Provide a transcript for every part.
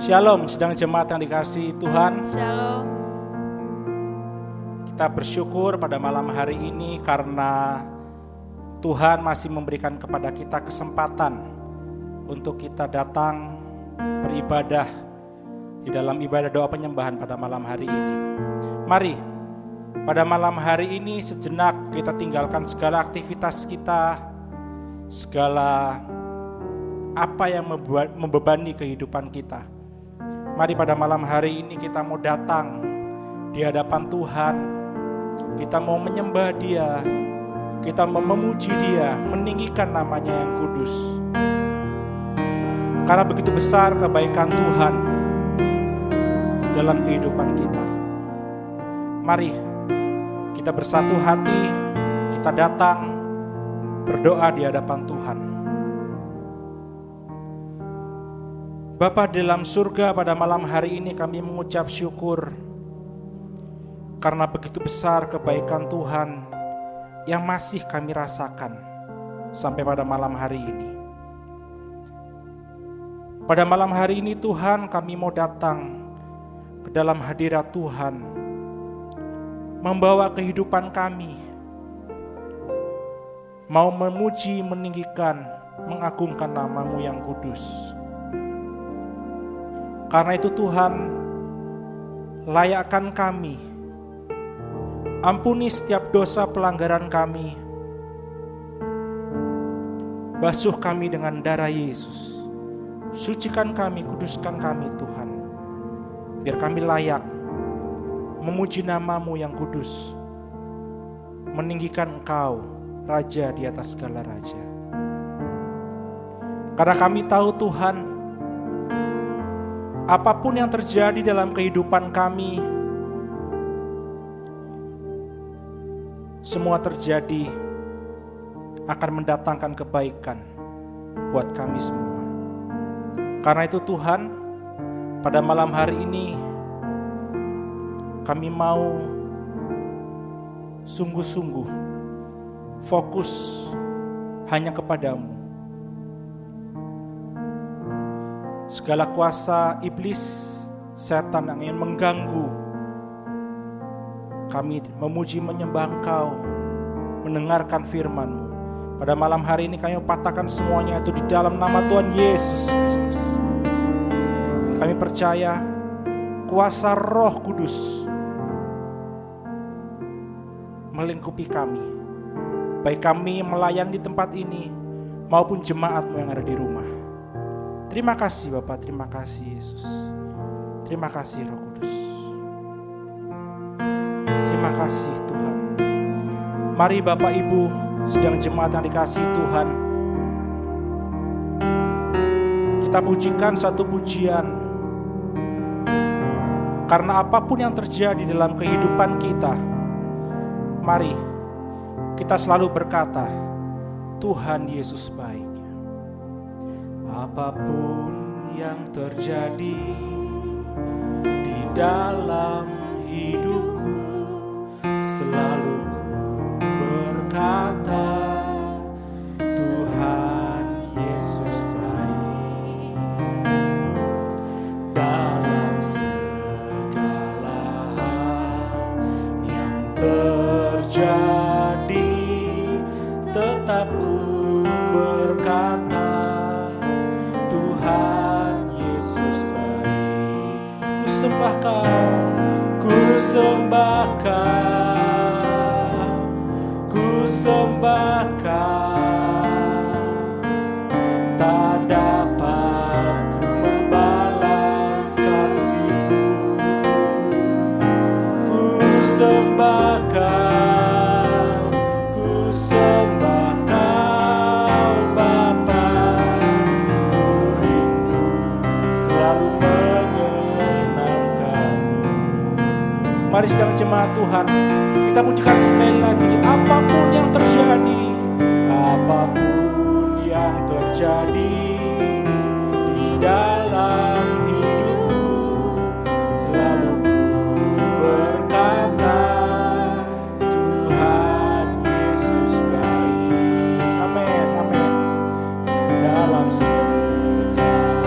Shalom, sedang jemaat yang dikasihi Tuhan. Shalom. Kita bersyukur pada malam hari ini karena Tuhan masih memberikan kepada kita kesempatan untuk kita datang beribadah di dalam ibadah doa penyembahan pada malam hari ini. Mari, pada malam hari ini sejenak kita tinggalkan segala aktivitas kita, segala apa yang membebani kehidupan kita. Mari pada malam hari ini kita mau datang di hadapan Tuhan. Kita mau menyembah Dia, kita mau memuji Dia, meninggikan namanya yang kudus. Karena begitu besar kebaikan Tuhan dalam kehidupan kita. Mari kita bersatu hati, kita datang berdoa di hadapan Tuhan. Bapa dalam surga, pada malam hari ini kami mengucap syukur karena begitu besar kebaikan Tuhan yang masih kami rasakan sampai pada malam hari ini. Pada malam hari ini Tuhan, kami mau datang ke dalam hadirat Tuhan, membawa kehidupan kami, mau memuji, meninggikan, mengagungkan nama-Mu yang kudus. Karena itu Tuhan, layakkan kami, ampuni setiap dosa pelanggaran kami, basuh kami dengan darah Yesus, sucikan kami, kuduskan kami Tuhan, biar kami layak memuji nama-Mu yang kudus, meninggikan Engkau, Raja di atas segala raja. Karena kami tahu Tuhan, apapun yang terjadi dalam kehidupan kami, semua terjadi akan mendatangkan kebaikan buat kami semua. Karena itu Tuhan, pada malam hari ini kami mau sungguh-sungguh fokus hanya kepadamu. Segala kuasa iblis, setan yang ingin mengganggu kami memuji menyembah Engkau, mendengarkan firman-Mu, pada malam hari ini kami patahkan semuanya itu di dalam nama Tuhan Yesus Kristus. Kami percaya kuasa Roh Kudus melingkupi kami, baik kami melayani di tempat ini maupun jemaat-Mu yang ada di rumah. Terima kasih Bapak, terima kasih Yesus. Terima kasih Roh Kudus. Terima kasih Tuhan. Mari Bapak Ibu, sedang jemaat yang dikasihi Tuhan, kita pujikan satu pujian. Karena apapun yang terjadi dalam kehidupan kita, mari kita selalu berkata, Tuhan Yesus baik. Apapun yang terjadi di dalam hidupku, selalu berkata, Tuhan Yesus baik. Dalam segala hal yang terjadi, tetap ku berkata, Tuhan Yesus baik. Ku sembah Kau, ku sembah Kau, ku sembah Kau. Tak dapat ku membalas kasih-Mu. Ku sembah Kau, ku sembah Kau Bapa. Ku rindu selalu menyenangkan-Mu. Mari sedang jemaat Tuhan, kita pujikan sekali lagi. Apapun yang terjadi, apapun yang terjadi di dalam hidupku, selalu ku berkata, Tuhan Yesus baik. Amin, amin. Dalam segala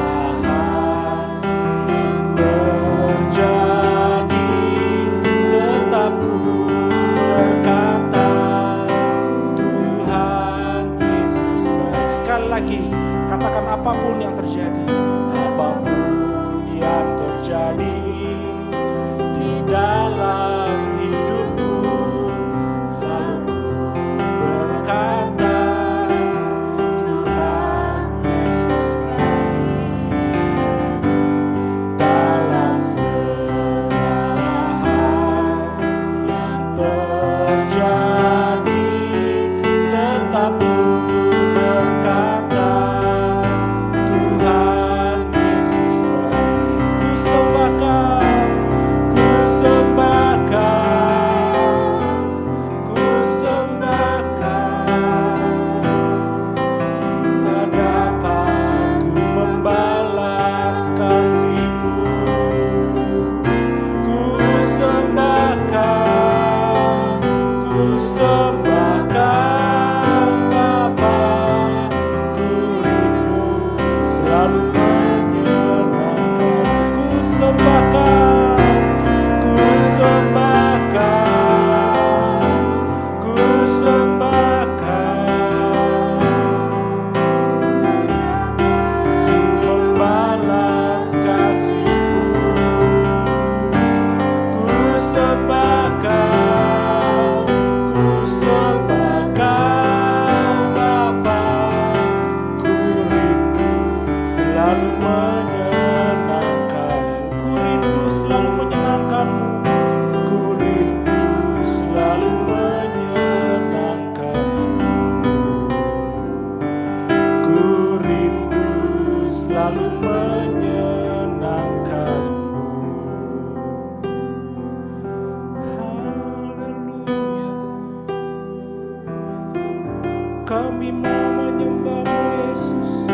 Kami mau menyembah-Mu Yesus.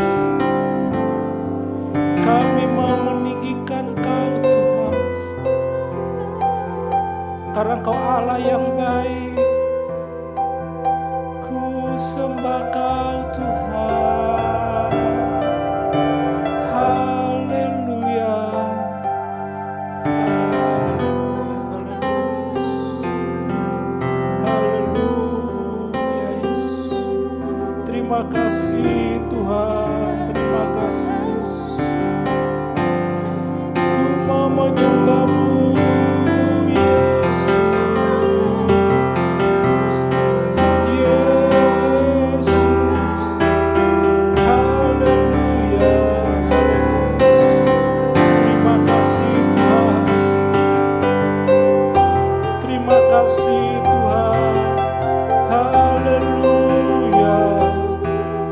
Kami mau meninggikan Kau Tuhan, karena Kau Allah yang baik. Ku sembah Kau Tuhan. Haleluya. Haleluya Yesus. Terima kasih Tuhan, terima kasih Yesus. Ku mau menyembah-Mu Yesus. Yesus. Haleluya. Terima kasih Tuhan. Terima kasih Tuhan. Haleluya.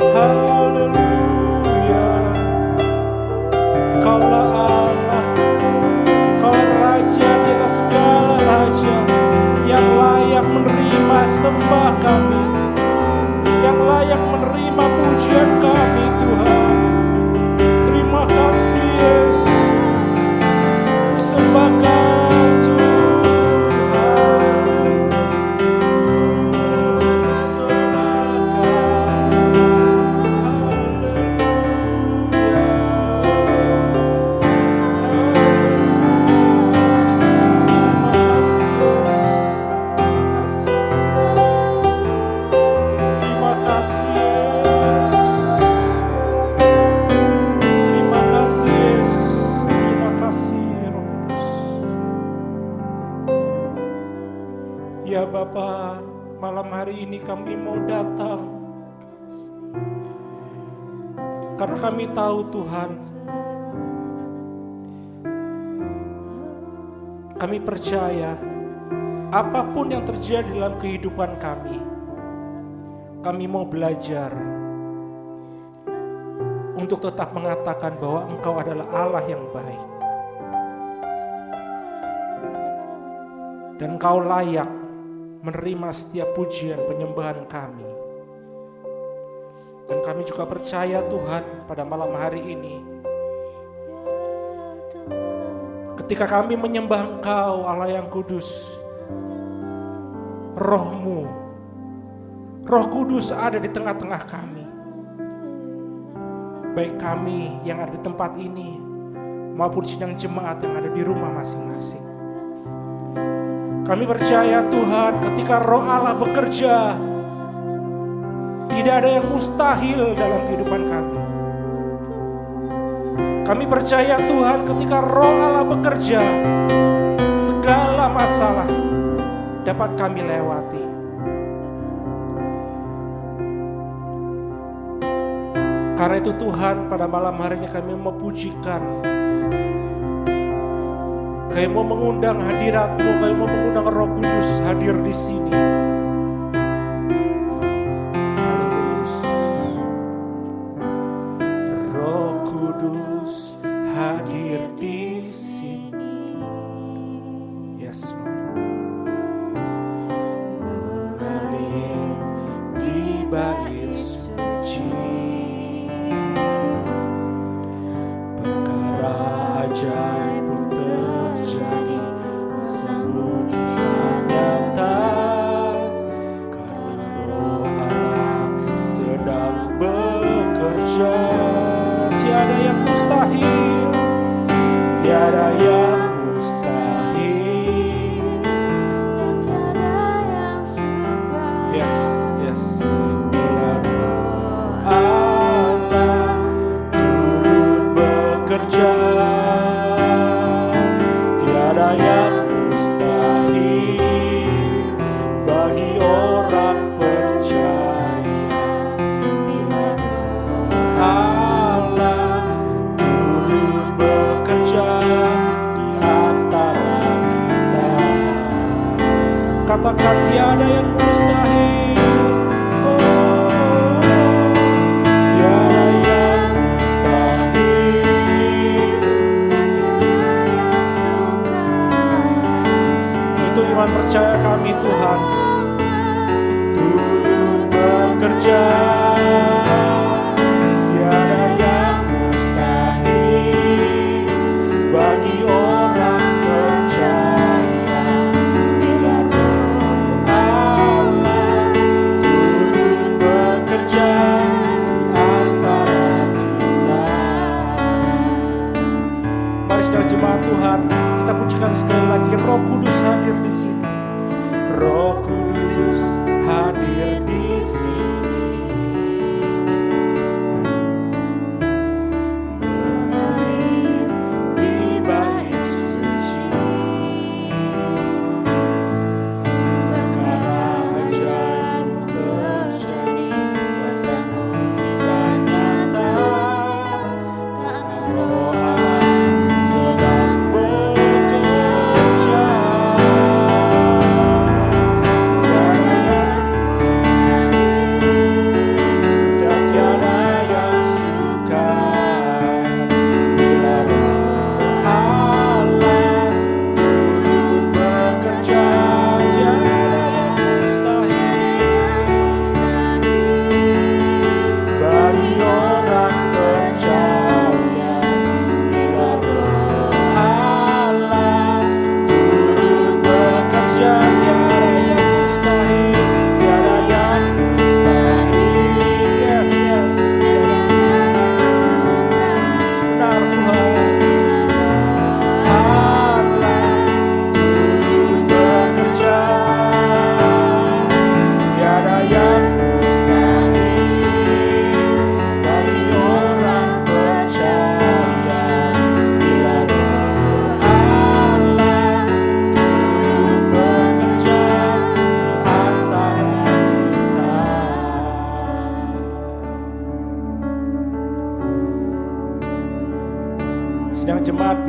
Haleluya. Kaulah Allah, Kaulah Raja di atas segala raja, yang layak menerima sembah kami, yang layak menerima pujian kami Tuhan. Terima kasih Yesus. Ku sembah Kau Tuhan. Ku sembah Kau. Haleluya. Terima kasih Yesus. Terima kasih Yesus. Terima kasih Yesus. Terima kasih Roh Kudus. Ya Bapa, malam hari ini kami mau datang karena kami tahu Tuhan, kami percaya apapun yang terjadi dalam kehidupan kami mau belajar untuk tetap mengatakan bahwa Engkau adalah Allah yang baik. Dan Engkau layak menerima setiap pujian penyembahan kami. Dan kami juga percaya Tuhan, pada malam hari ini, ketika kami menyembah Engkau Allah yang kudus, Roh-Mu, Roh Kudus ada di tengah-tengah kami. Baik kami yang ada di tempat ini maupun sidang jemaat yang ada di rumah masing-masing. Kami percaya Tuhan, ketika Roh Allah bekerja, tidak ada yang mustahil dalam kehidupan kami. Kami percaya Tuhan, ketika Roh Allah bekerja, segala masalah dapat kami lewati. Karena itu Tuhan, pada malam hari ini kami mau pujikan, kami mau mengundang hadirat-Mu, kami mau mengundang Roh Kudus hadir di sini. Roh Kudus hadir di sini. Yes, Lord. Mengalir di bait suci, perkara ajaib pun terjadi, kuasa mujizat nyata, karena Roh Allah sedang bekerja. Tiada yang mustahil, tiada yang mustahil, tiada yang sukar. yes, yes. Bila Roh Allah turut bekerja, tiada yang mustahil bagi orang percaya. Bila Roh Allah turut bekerja di antara kita, katakan tiada yang mustahil. Oh, tiada yang mustahil. Itu iman percaya kami Tuhan. Turut bekerja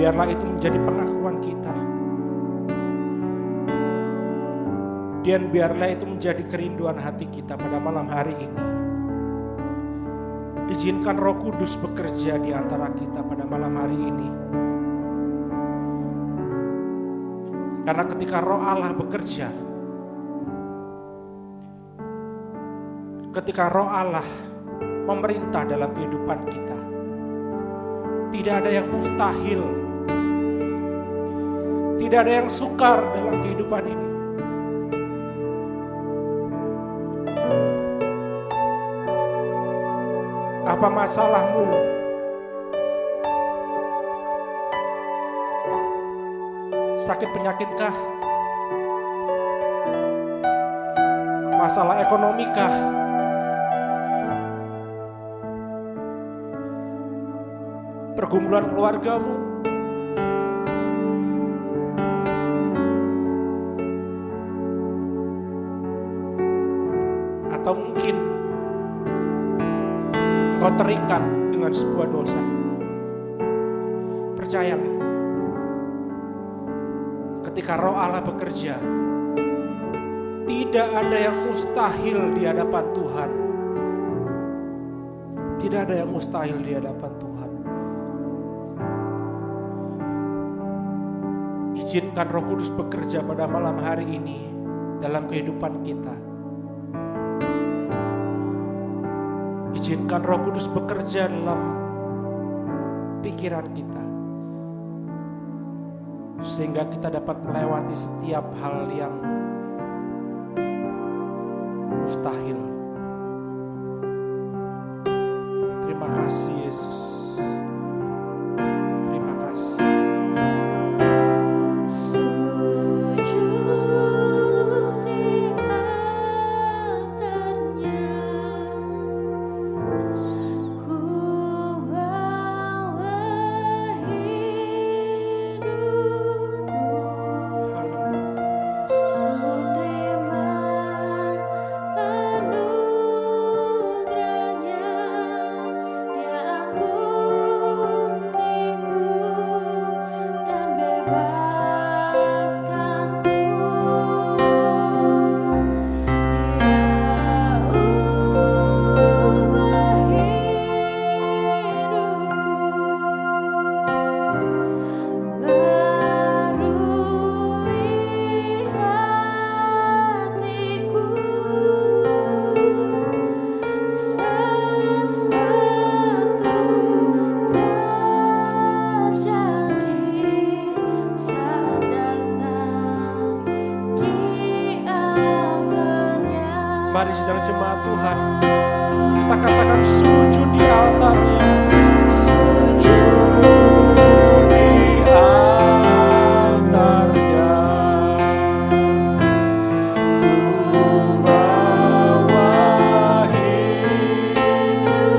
biarlah itu menjadi pengakuan kita. Dan biarlah itu menjadi kerinduan hati kita pada malam hari ini. Izinkan Roh Kudus bekerja di antara kita pada malam hari ini. Karena ketika Roh Allah bekerja, ketika Roh Allah memerintah dalam kehidupan kita, tidak ada yang mustahil, tidak ada yang sukar dalam kehidupan ini. Apa masalahmu? Sakit penyakitkah? Masalah ekonomikah? Pergumulan keluargamu? Atau mungkin kau terikat dengan sebuah dosa? Percayalah, ketika Roh Allah bekerja, tidak ada yang mustahil di hadapan Tuhan. Tidak ada yang mustahil di hadapan Tuhan. Izinkan Roh Kudus bekerja pada malam hari ini dalam kehidupan kita. Izinkan Roh Kudus bekerja dalam pikiran kita, sehingga kita dapat melewati setiap hal yang mustahil. Terima kasih Yesus. Terima kasih. Sujud di altarnya, ku bawa hidupku. Ku terima anugerahnya, Dia ampuniku dan bebaskanku. Dia ubah hidupku, barui hatiku. Sesuatu terjadi saat datang di altarnya. Mari sedang jemaat Tuhan, kita katakan sujud di altarnya. Sujud di altarnya, ku bawa hidupku,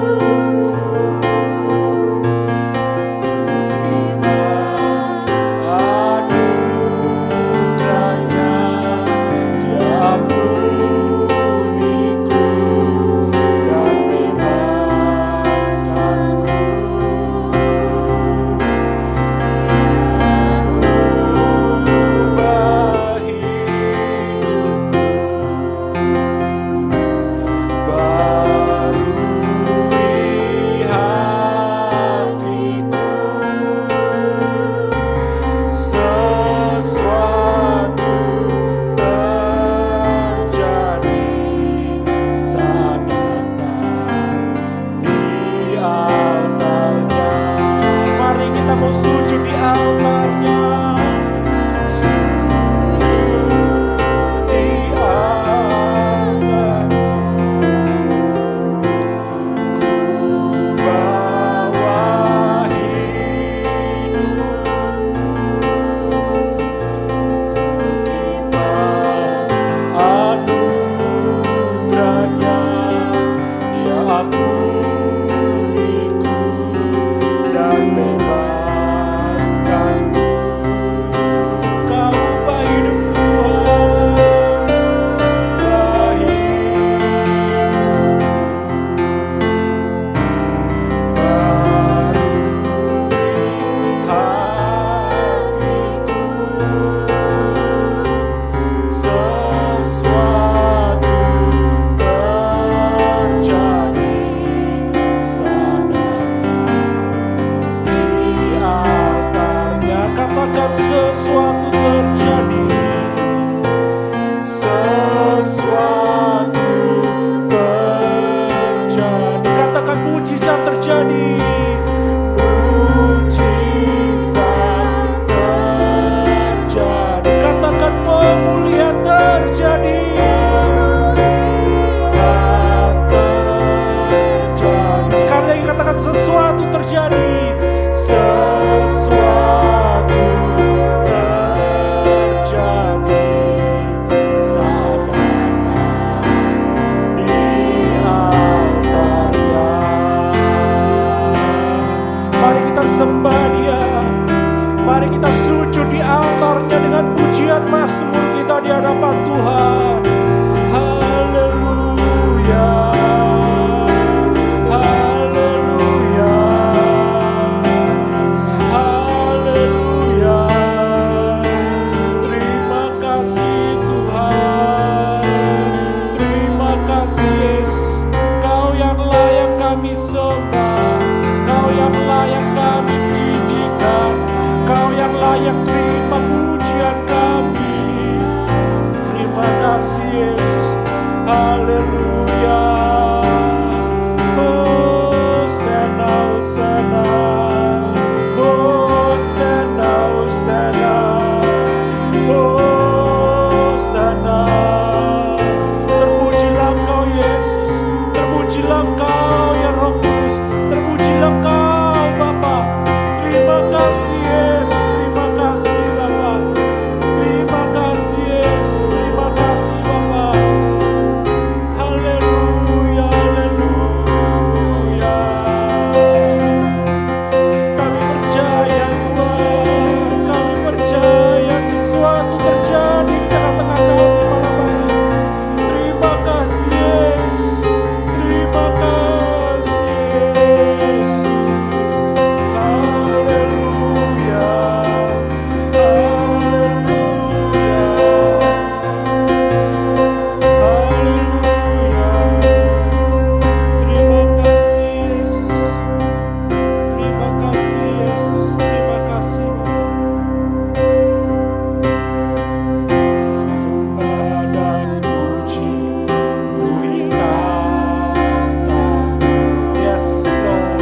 terima anugerahnya, Dia ampuniku dan bebaskanku. Mazmur kita di hadapan Tuhan. Haleluya, haleluya, haleluya. Terima kasih Tuhan, terima kasih Yesus. Kau yang layak kami sembah, Kau yang layak kami tinggikan, Kau yang layak terima pujian kami. Terima kasih Yesus. Haleluya. Hosana, Hosana, Hosana, Hosana, Hosana. Terpujilah Engkau Yesus, terpujilah Engkau ya Roh Kudus, terpujilah Engkau Bapa. Terima kasih Yesus, terima kasih Bapa. Terima kasih Yesus, terima kasih Bapa. Haleluya, haleluya. Kami percaya Tuhan, kami percaya sesuatu terjadi di tengah-tengah kami malam hari. Terima kasih Yesus, terima kasih Yesus. Haleluya, haleluya, haleluya. Terima kasih Yesus, terima kasih Yesus, terima kasih Bapa. Sembah dan puji penuhi tahta-Mu. Yes Lord.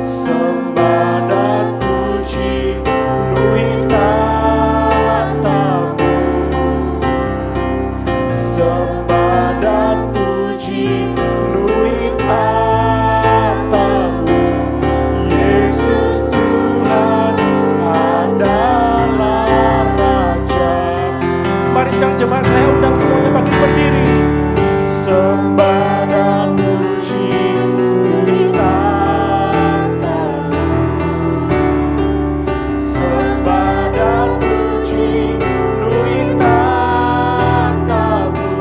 Sembah dan puji penuhi tahta-Mu. Sembah dan puji penuhi tahta-Mu. Yesus Tuhan adalah Raja. Mari sedang jemaat saya undang semuanya bagi berdiri. Sembah dan puji penuhi tahta-Mu. Sembah dan puji penuhi tahta-Mu.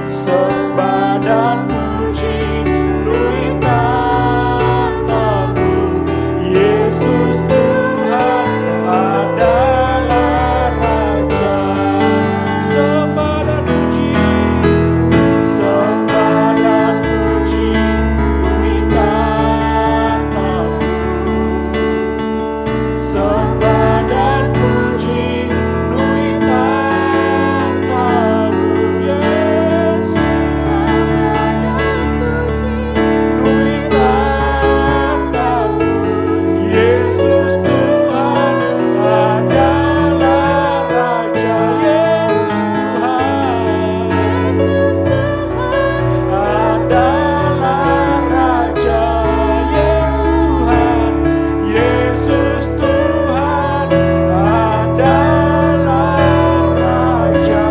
Sembah dan puji penuhi tahta-Mu. Yesus Tuhan adalah Raja. Sembah dan puji, sembah dan puji penuhi tahta-Mu. Sembah dan puji penuhi tahta-Mu. Yesus penuhi tahta-Mu. Yesus Tuhan adalah Raja. Yesus Tuhan adalah Raja. Yesus Tuhan, Yesus Tuhan adalah Raja.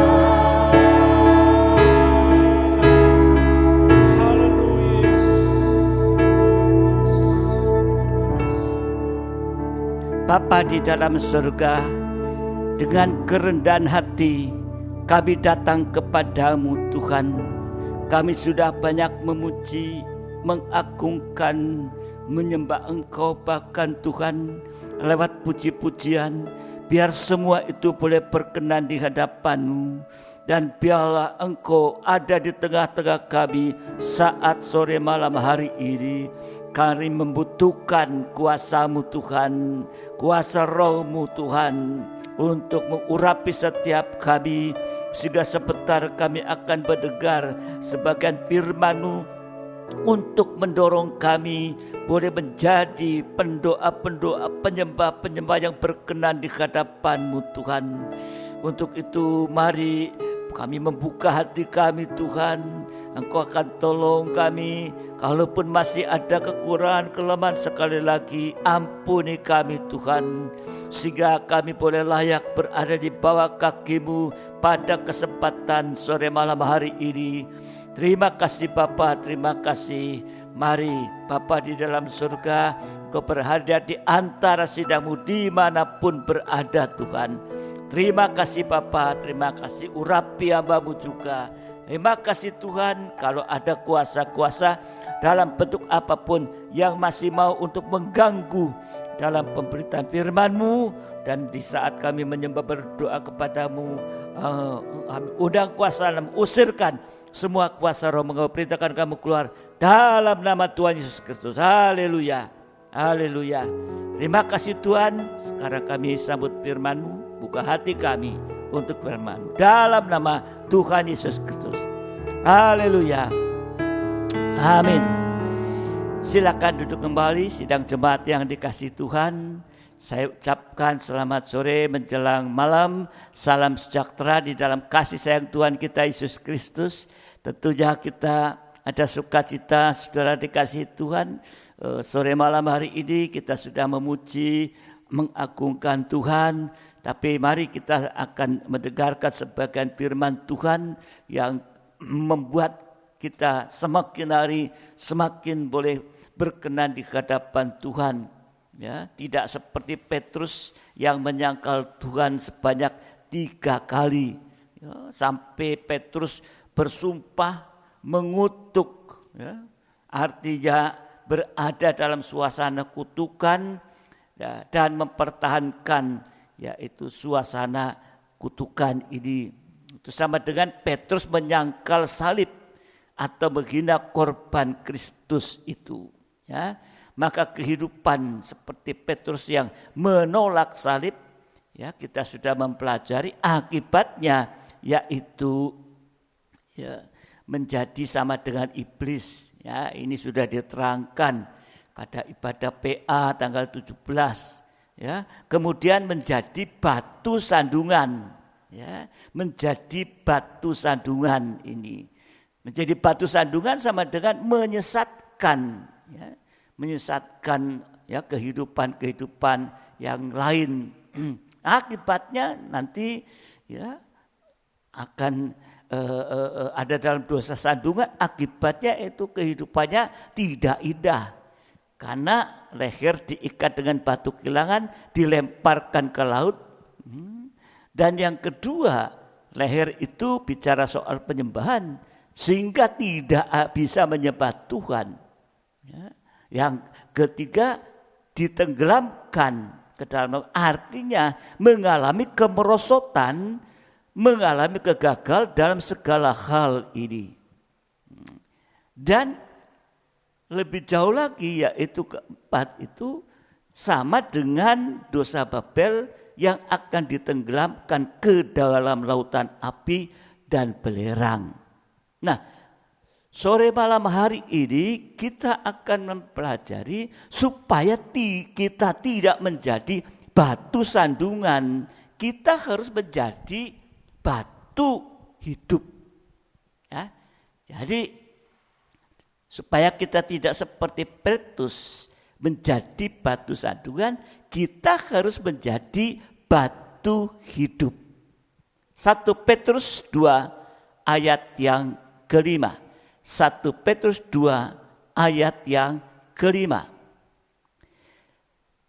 Haleluya Yesus. Bapa di dalam surga, dengan kerendahan hati kami datang kepadamu Tuhan. Kami sudah banyak memuji, mengagungkan, menyembah Engkau bahkan Tuhan lewat puji-pujian. Biar semua itu boleh berkenan di hadapan-Mu. Dan biarlah Engkau ada di tengah-tengah kami saat sore malam hari ini. Kami membutuhkan kuasa-Mu Tuhan, kuasa Roh-Mu Tuhan, untuk mengurapi setiap kami, sehingga sebentar kami akan mendengar sebagian firman-Mu untuk mendorong kami boleh menjadi pendoa-pendoa, penyembah-penyembah yang berkenan di hadapan-Mu Tuhan. Untuk itu mari kami membuka hati kami Tuhan. Engkau akan tolong kami. Kalaupun masih ada kekurangan, kelemahan, sekali lagi ampuni kami Tuhan, sehingga kami boleh layak berada di bawah kaki-Mu pada kesempatan sore malam hari ini. Terima kasih Bapa, terima kasih. Mari Bapa di dalam surga, Engkau berada di antara sidang-Mu dimanapun berada Tuhan. Terima kasih Bapa, terima kasih urapi hamba-Mu juga. Terima kasih Tuhan, kalau ada kuasa-kuasa dalam bentuk apapun yang masih mau untuk mengganggu dalam pemberitaan firman-Mu, dan di saat kami menyembah berdoa kepadamu, undang kuasa, usirkan semua kuasa roh mengaku, perintahkan kamu keluar dalam nama Tuhan Yesus Kristus. Haleluya, haleluya. Terima kasih Tuhan. Sekarang kami sambut firman-Mu, buka hati kami untuk firman-Mu dalam nama Tuhan Yesus Kristus. Haleluya, amin. Silakan duduk kembali, sidang jemaat yang dikasihi Tuhan. Saya ucapkan selamat sore menjelang malam. Salam sejahtera di dalam kasih sayang Tuhan kita Yesus Kristus. Tentunya kita ada sukacita, saudara dikasihi Tuhan. Sore malam hari ini kita sudah memuji, mengagungkan Tuhan. Tapi mari kita akan mendengarkan sebagian firman Tuhan yang membuat kita semakin hari semakin boleh berkenan di hadapan Tuhan. Ya, tidak seperti Petrus yang menyangkal Tuhan sebanyak 3 kali. Ya, sampai Petrus bersumpah mengutuk. Ya, artinya berada dalam suasana kutukan, ya, dan mempertahankan yaitu suasana kutukan ini. Itu sama dengan Petrus menyangkal salib atau menghina korban Kristus itu. Ya, maka kehidupan seperti Petrus yang menolak salib, ya, kita sudah mempelajari akibatnya, yaitu ya, menjadi sama dengan iblis. Ya, ini sudah diterangkan pada ibadah PA tanggal 17. Ya, kemudian menjadi batu sandungan. Ya, menjadi batu sandungan ini. Menjadi batu sandungan sama dengan menyesatkan. Ya, menyesatkan ya kehidupan yang lain. Akibatnya nanti ya akan ada dalam dosa sandungan. Akibatnya itu kehidupannya tidak indah, karena leher diikat dengan batu kilangan, dilemparkan ke laut. Dan yang kedua, leher itu bicara soal penyembahan, sehingga tidak bisa menyembah Tuhan. Ya. Yang ketiga, ditenggelamkan ke dalam, artinya mengalami kemerosotan, mengalami kegagalan dalam segala hal ini. Dan lebih jauh lagi, yaitu keempat itu sama dengan dosa Babel yang akan ditenggelamkan ke dalam lautan api dan belerang. Nah, sore malam hari ini kita akan mempelajari supaya kita tidak menjadi batu sandungan. Kita harus menjadi batu hidup. Ya. Jadi supaya kita tidak seperti Petrus menjadi batu sandungan, kita harus menjadi batu hidup. 1 Petrus 2 ayat yang kelima. 1 Petrus 2 ayat yang kelima.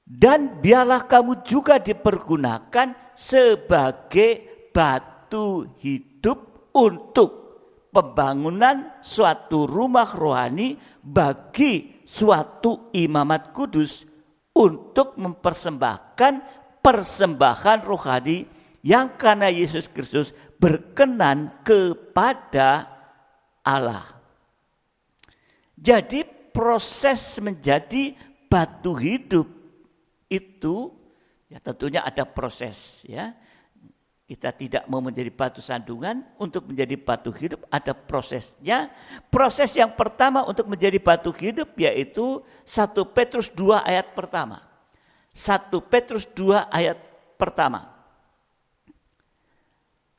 Dan biarlah kamu juga dipergunakan sebagai batu hidup untuk pembangunan suatu rumah rohani bagi suatu imamat kudus, untuk mempersembahkan persembahan rohani yang karena Yesus Kristus berkenan kepada Allah. Jadi proses menjadi batu hidup itu ya tentunya ada proses, ya. Kita tidak mau menjadi batu sandungan, untuk menjadi batu hidup ada prosesnya. Proses yang pertama untuk menjadi batu hidup yaitu 1 Petrus 2 ayat pertama. 1 Petrus 2 ayat pertama.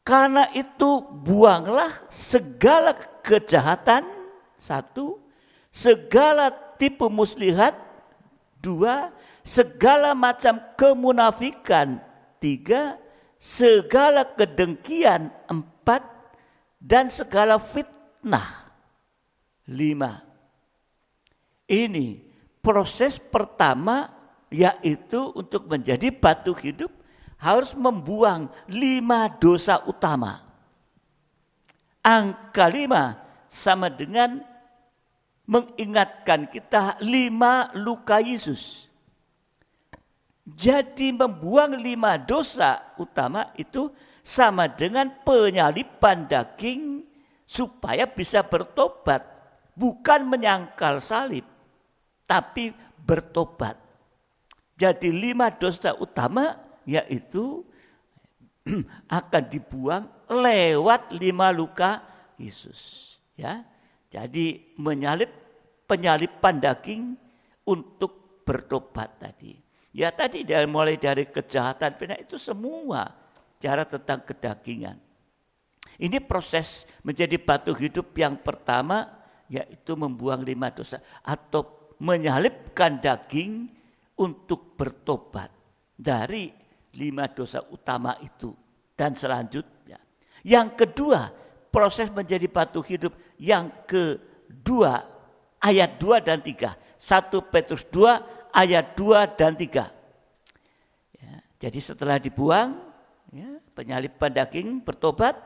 Karena itu buanglah segala kejahatan, 1, segala tipu muslihat, 2, segala macam kemunafikan, 3, segala kedengkian, 4, dan segala fitnah, 5. Ini proses pertama, yaitu untuk menjadi batu hidup harus membuang 5 dosa utama. Angka 5 sama dengan mengingatkan kita 5 luka Yesus. Jadi membuang 5 dosa utama itu sama dengan penyaliban daging supaya bisa bertobat. Bukan menyangkal salib, tapi bertobat. Jadi 5 dosa utama yaitu akan dibuang lewat 5 luka Yesus. Ya, jadi penyaliban daging untuk bertobat tadi. Ya tadi mulai dari kejahatan, itu semua cara tentang kedagingan. Ini proses menjadi batu hidup yang pertama, yaitu membuang 5 dosa atau menyalibkan daging untuk bertobat dari 5 dosa utama itu. Dan selanjutnya, yang kedua, proses menjadi batu hidup yang kedua, ayat 2 dan 3. 1 Petrus 2 ayat 2 dan 3. Ya, jadi setelah dibuang, ya, penyaliban daging, bertobat,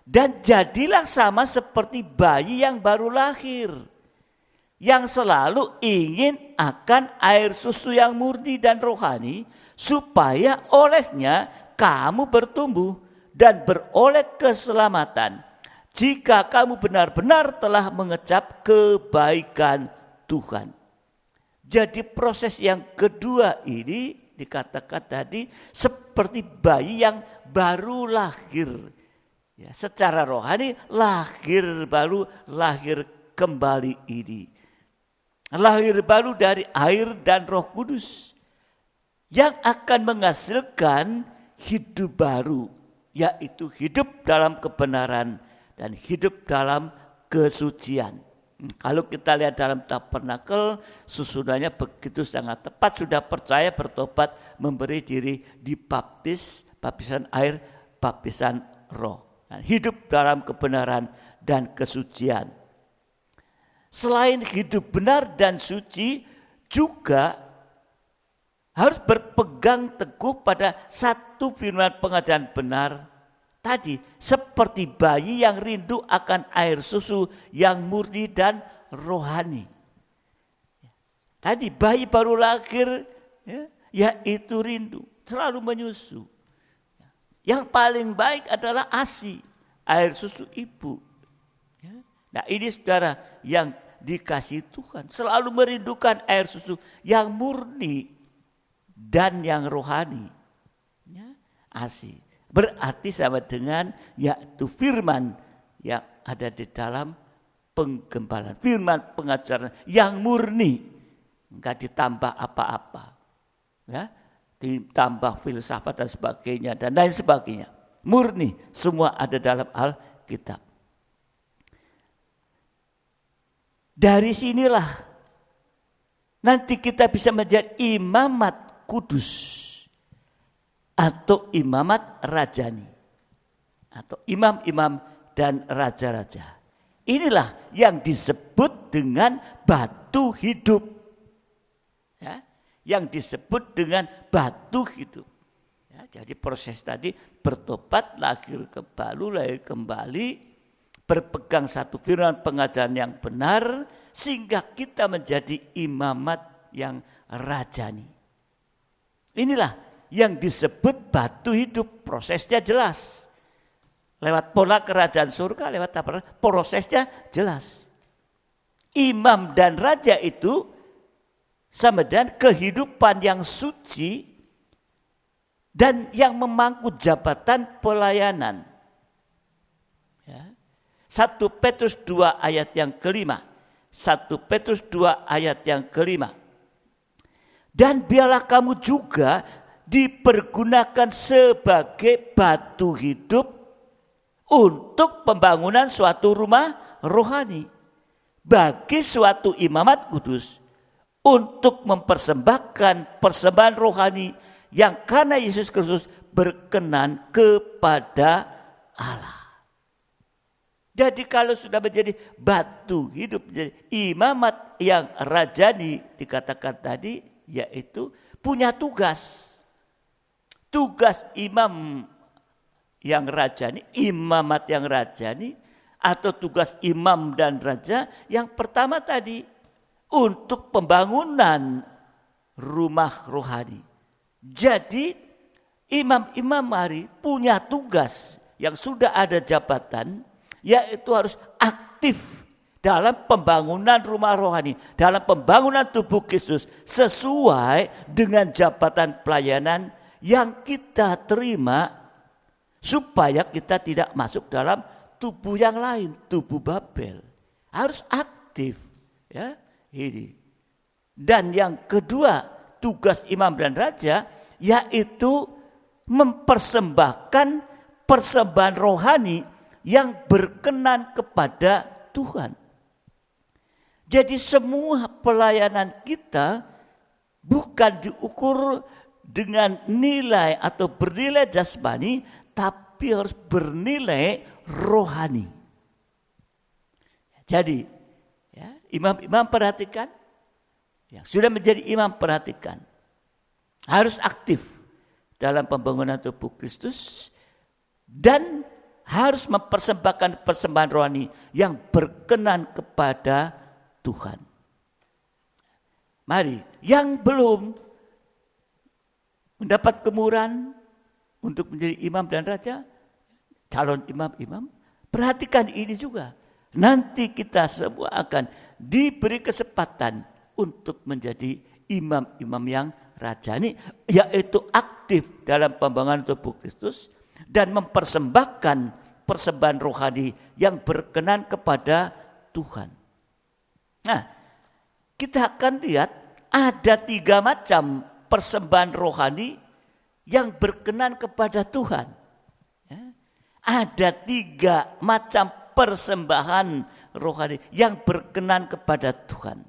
dan jadilah sama seperti bayi yang baru lahir, yang selalu ingin akan air susu yang murni dan rohani, supaya olehnya kamu bertumbuh dan beroleh keselamatan, jika kamu benar-benar telah mengecap kebaikan Tuhan. Jadi proses yang kedua ini dikatakan tadi seperti bayi yang baru lahir. Ya, secara rohani baru lahir kembali ini. Lahir baru dari air dan Roh Kudus yang akan menghasilkan hidup baru, yaitu hidup dalam kebenaran dan hidup dalam kesucian. Kalau kita lihat dalam tabernakel, susunannya begitu sangat tepat. Sudah percaya, bertobat, memberi diri dibaptis, baptisan air, baptisan roh. Hidup dalam kebenaran dan kesucian. Selain hidup benar dan suci, juga harus berpegang teguh pada satu firman pengajaran benar tadi, seperti bayi yang rindu akan air susu yang murni dan rohani. Tadi bayi baru lahir, yaitu rindu, selalu menyusu. Yang paling baik adalah ASI, air susu ibu. Nah ini saudara yang dikasihi Tuhan, selalu merindukan air susu yang murni dan yang rohani. ASI berarti sama dengan yaitu firman yang ada di dalam penggembalaan, firman pengajaran yang murni, enggak ditambah apa-apa. Ya, ditambah filsafat dan sebagainya dan lain sebagainya. Murni, semua ada dalam Alkitab. Dari sinilah nanti kita bisa menjadi imamat kudus atau imamat rajani atau imam-imam dan raja-raja. Inilah yang disebut dengan batu hidup. Ya, yang disebut dengan batu hidup. Ya, jadi proses tadi bertobat, lahir kembali, berpegang satu firman pengajaran yang benar, sehingga kita menjadi imamat yang rajani. Inilah yang disebut batu hidup. Prosesnya jelas. Lewat pola kerajaan surga, lewat apa? Prosesnya jelas. Imam dan raja itu sama dengan kehidupan yang suci dan yang memangku jabatan pelayanan. Ya. 1 Petrus 2 ayat yang kelima. 1 Petrus 2 ayat yang kelima. Dan biarlah kamu juga dipergunakan sebagai batu hidup untuk pembangunan suatu rumah rohani bagi suatu imamat kudus, untuk mempersembahkan persembahan rohani yang karena Yesus Kristus berkenan kepada Allah. Jadi kalau sudah menjadi batu hidup, menjadi imamat yang rajani dikatakan tadi, yaitu punya tugas. tugas imam yang rajani, imamat yang rajani, atau tugas imam dan raja yang pertama tadi untuk pembangunan rumah rohani. Jadi imam-imam mari punya tugas yang sudah ada jabatan, yaitu harus aktif dalam pembangunan rumah rohani, dalam pembangunan tubuh Kristus sesuai dengan jabatan pelayanan yang kita terima, supaya kita tidak masuk dalam tubuh yang lain, tubuh Babel. Harus aktif, ya ini. Dan yang kedua, tugas imam dan raja yaitu mempersembahkan persembahan rohani yang berkenan kepada Tuhan. Jadi semua pelayanan kita bukan diukur dengan nilai atau bernilai jasmani, tapi harus bernilai rohani. Jadi ya, imam-imam perhatikan, yang sudah menjadi imam perhatikan, harus aktif dalam pembangunan tubuh Kristus dan harus mempersembahkan persembahan rohani yang berkenan kepada Tuhan. Mari, yang belum mendapat kemurahan untuk menjadi imam dan raja, calon imam-imam, perhatikan ini juga. Nanti kita semua akan diberi kesempatan untuk menjadi imam-imam yang rajani, yaitu aktif dalam pembangunan tubuh Kristus dan mempersembahkan persembahan rohani yang berkenan kepada Tuhan. Nah, kita akan lihat ada 3 macam persembahan rohani yang berkenan kepada Tuhan. Ya, ada 3 macam persembahan rohani yang berkenan kepada Tuhan.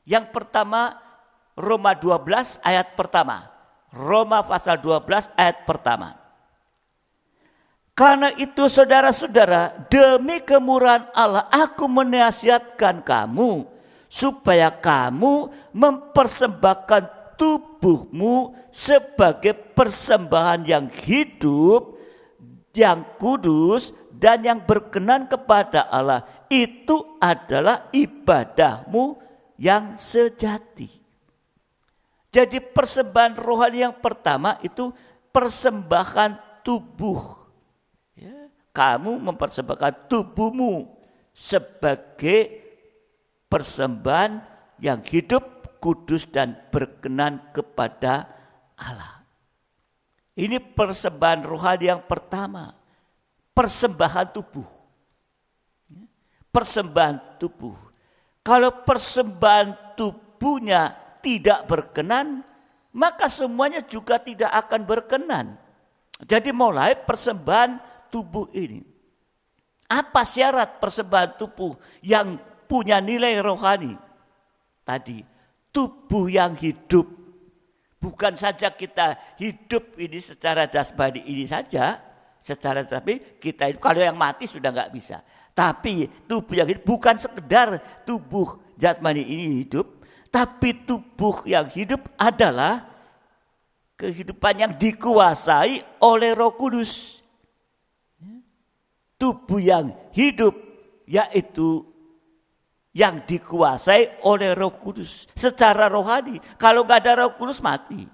Yang pertama, Roma 12 ayat pertama. Roma pasal 12 ayat pertama. Karena itu saudara-saudara, demi kemurahan Allah aku menasihatkan kamu supaya kamu mempersembahkan tubuhmu sebagai persembahan yang hidup, yang kudus dan yang berkenan kepada Allah. Itu adalah ibadahmu yang sejati. Jadi persembahan rohani yang pertama itu persembahan tubuh. Ya, kamu mempersembahkan tubuhmu sebagai persembahan yang hidup, kudus dan berkenan kepada Allah. Ini persembahan rohani yang pertama. Persembahan tubuh. Persembahan tubuh. Kalau persembahan tubuhnya tidak berkenan, maka semuanya juga tidak akan berkenan. Jadi mulai persembahan tubuh ini. Apa syarat persembahan tubuh yang punya nilai rohani? Tadi, tubuh yang hidup. Bukan saja kita hidup ini secara jasmani ini saja, secara jasmani kita kalau yang mati sudah nggak bisa. Tapi tubuh yang hidup bukan sekedar tubuh jasmani ini hidup, tapi tubuh yang hidup adalah kehidupan yang dikuasai oleh Roh Kudus. Tubuh yang hidup yaitu yang dikuasai oleh Roh Kudus secara rohani. Kalau nggak ada Roh Kudus mati.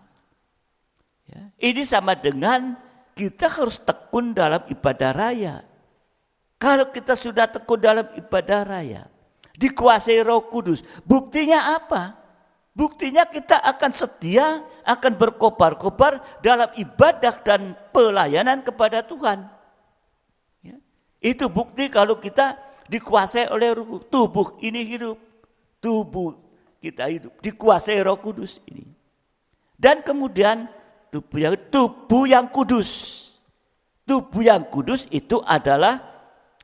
Ya, ini sama dengan kita harus tekun dalam ibadah raya. Kalau kita sudah tekun dalam ibadah raya, dikuasai Roh Kudus, buktinya apa? Buktinya kita akan setia, akan berkobar-kobar dalam ibadah dan pelayanan kepada Tuhan. Ya, itu bukti kalau kita dikuasai oleh Roh. Tubuh ini hidup, tubuh kita hidup, dikuasai Roh Kudus ini. Dan kemudian tubuh yang kudus. Tubuh yang kudus itu adalah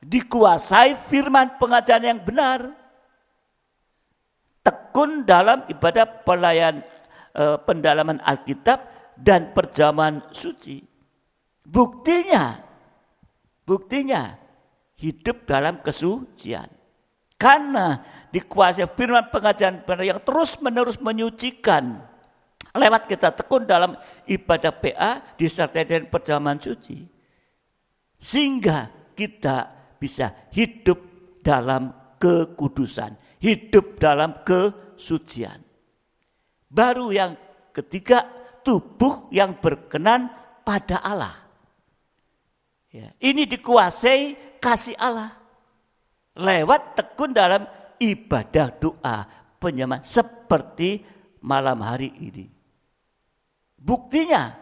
dikuasai firman pengajaran yang benar. Tekun dalam ibadah pendalaman Alkitab dan perjamuan suci. Buktinya hidup dalam kesucian. Karena dikuasai firman pengajaran benar yang terus-menerus menyucikan Lewat kita tekun dalam ibadah PA disertai dengan perjamuan suci. Sehingga kita bisa hidup dalam kekudusan, hidup dalam kesucian. Baru yang ketiga, tubuh yang berkenan pada Allah. Ya, ini dikuasai kasih Allah. Lewat tekun dalam ibadah doa penyembah seperti malam hari ini. Buktinya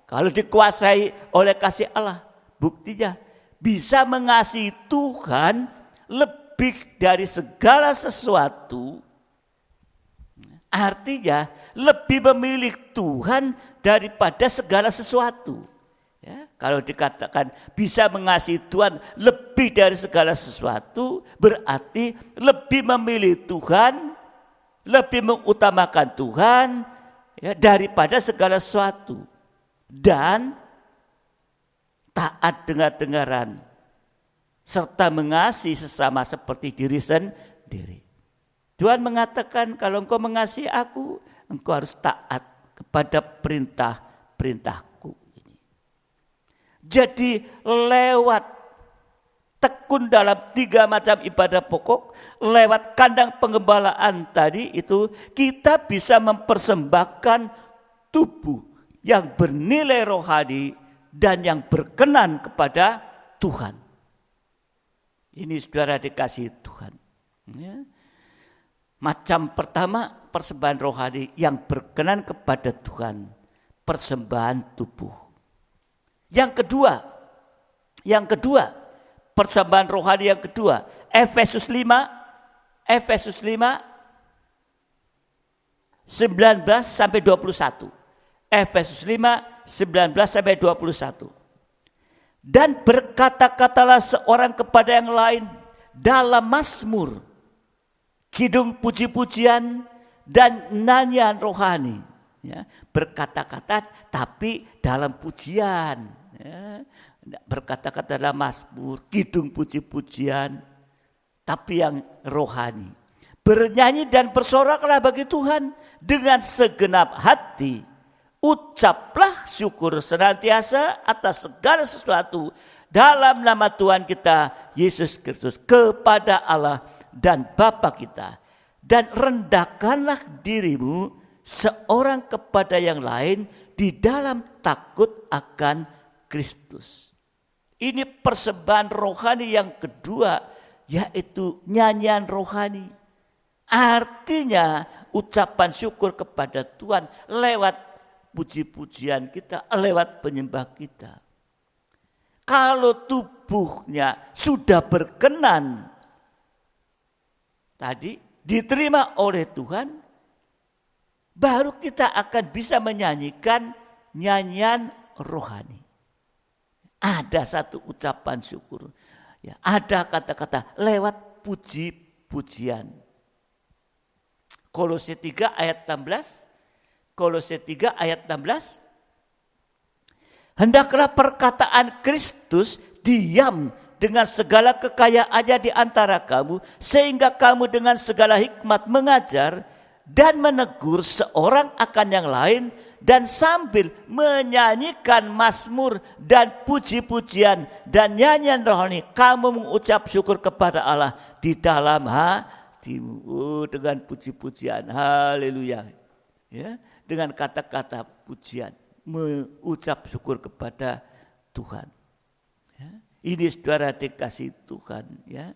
kalau dikuasai oleh kasih Allah, buktinya bisa mengasihi Tuhan lebih dari segala sesuatu. Artinya lebih memilih Tuhan daripada segala sesuatu. Ya, kalau dikatakan bisa mengasihi Tuhan lebih dari segala sesuatu, berarti lebih memilih Tuhan, lebih mengutamakan Tuhan ya, daripada segala sesuatu. Dan taat dengar-dengaran serta mengasihi sesama seperti diri sendiri. Tuhan mengatakan kalau engkau mengasihi aku, engkau harus taat kepada perintah-perintahku ini. Jadi lewat tekun dalam 3 macam ibadah pokok, lewat kandang pengembalaan tadi itu kita bisa mempersembahkan tubuh yang bernilai rohani dan yang berkenan kepada Tuhan. Ini saudara dikasihi Tuhan. Ya. Macam pertama persembahan rohani yang berkenan kepada Tuhan, persembahan tubuh. Yang kedua, persembahan rohani yang kedua, Efesus 5 19 sampai 21. Efesus 5 19 sampai 21. Dan berkata-katalah seorang kepada yang lain dalam mazmur, kidung puji-pujian dan nyanyian rohani. Ya, berkata-kata tapi dalam pujian. Ya, berkata-kata dalam mazmur, kidung puji-pujian, tapi yang rohani. Bernyanyi dan bersoraklah bagi Tuhan dengan segenap hati. Ucaplah syukur senantiasa atas segala sesuatu dalam nama Tuhan kita Yesus Kristus kepada Allah dan Bapa kita. Dan rendahkanlah dirimu seorang kepada yang lain di dalam takut akan Kristus. Ini persembahan rohani yang kedua, yaitu nyanyian rohani. Artinya ucapan syukur kepada Tuhan lewat puji-pujian kita, lewat penyembah kita. Kalau tubuhnya sudah berkenan, tadi diterima oleh Tuhan, baru kita akan bisa menyanyikan nyanyian rohani. Ada satu ucapan syukur, ya, ada kata-kata lewat puji-pujian. Kolose 3 ayat 16. Kolose 3 ayat 16. Hendaklah perkataan Kristus diam dengan segala kekayaannya di antara kamu, sehingga kamu dengan segala hikmat mengajar dan menegur seorang akan yang lain, dan sambil menyanyikan mazmur dan puji-pujian dan nyanyian rohani, kamu mengucap syukur kepada Allah di dalam hatimu. Dengan puji-pujian, haleluya. Ya, dengan kata-kata pujian, mengucap syukur kepada Tuhan. Ya, ini saudara dikasih Tuhan. Ya.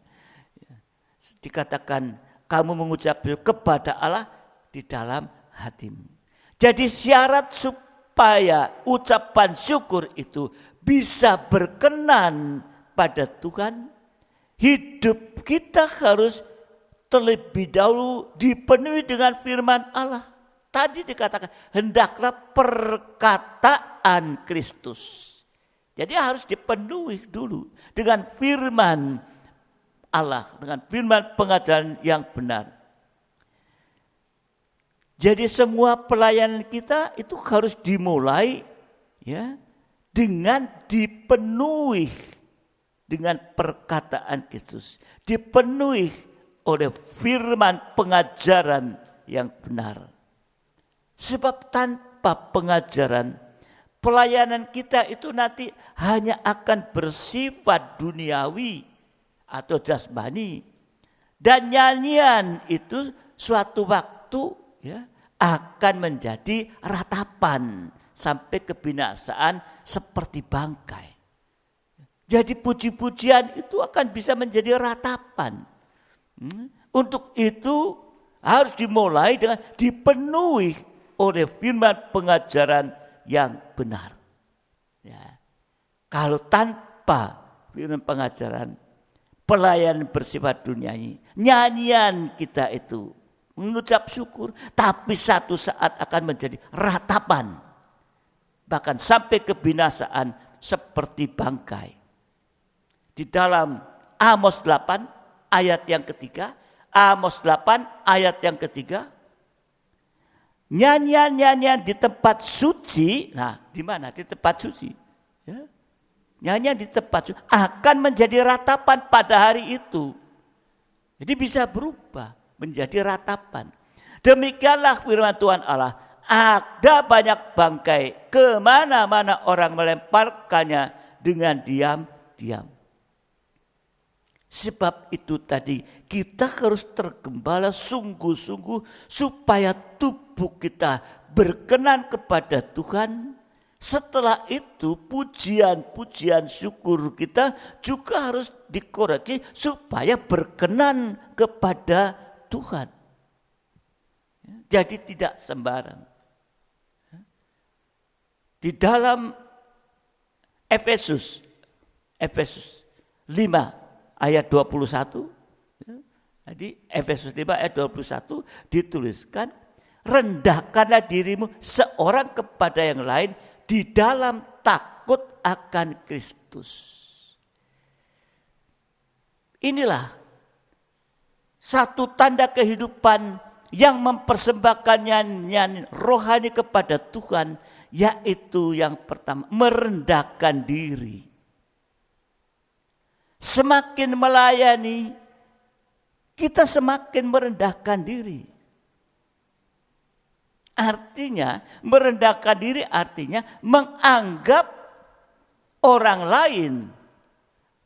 Dikatakan kamu mengucap syukur kepada Allah di dalam hatimu. Jadi syarat supaya ucapan syukur itu bisa berkenan pada Tuhan, hidup kita harus terlebih dahulu dipenuhi dengan firman Allah. Tadi dikatakan hendaklah perkataan Kristus. Jadi harus dipenuhi dulu dengan firman Allah, dengan firman pengajaran yang benar. Jadi semua pelayanan kita itu harus dimulai ya dengan dipenuhi dengan perkataan Kristus, dipenuhi oleh firman pengajaran yang benar. Sebab tanpa pengajaran, pelayanan kita itu nanti hanya akan bersifat duniawi atau jasmani. Dan nyanyian itu suatu waktu ya, akan menjadi ratapan sampai kebinasaan seperti bangkai. Jadi puji-pujian itu akan bisa menjadi ratapan. Untuk itu harus dimulai dengan dipenuhi oleh firman pengajaran yang benar. Ya. Kalau tanpa firman pengajaran, pelayanan bersifat duniawi, nyanyian kita itu mengucap syukur, tapi satu saat akan menjadi ratapan. Bahkan sampai kebinasaan seperti bangkai. Di dalam Amos 8 ayat yang ketiga, Amos 8 ayat yang ketiga, nyanyian-nyanyian di tempat suci, nah di mana? Di tempat suci. Ya. Nyanyian di tempat suci akan menjadi ratapan pada hari itu. Jadi bisa berubah menjadi ratapan. Demikianlah firman Tuhan Allah. Ada banyak bangkai, kemana-mana orang melemparkannya dengan diam-diam. Sebab itu tadi kita harus tergembala sungguh-sungguh supaya tubuh kita berkenan kepada Tuhan. Setelah itu pujian-pujian syukur kita juga harus dikoreksi supaya berkenan kepada Tuhan. Jadi tidak sembarang. Di dalam Efesus 5 ayat 21, jadi Efesus 5 ayat 21 dituliskan, rendahkanlah dirimu seorang kepada yang lain di dalam takut akan Kristus. Inilah satu tanda kehidupan yang mempersembahkan nyanyian rohani kepada Tuhan, yaitu yang pertama, merendahkan diri. Semakin melayani, kita semakin merendahkan diri. Artinya, merendahkan diri artinya menganggap orang lain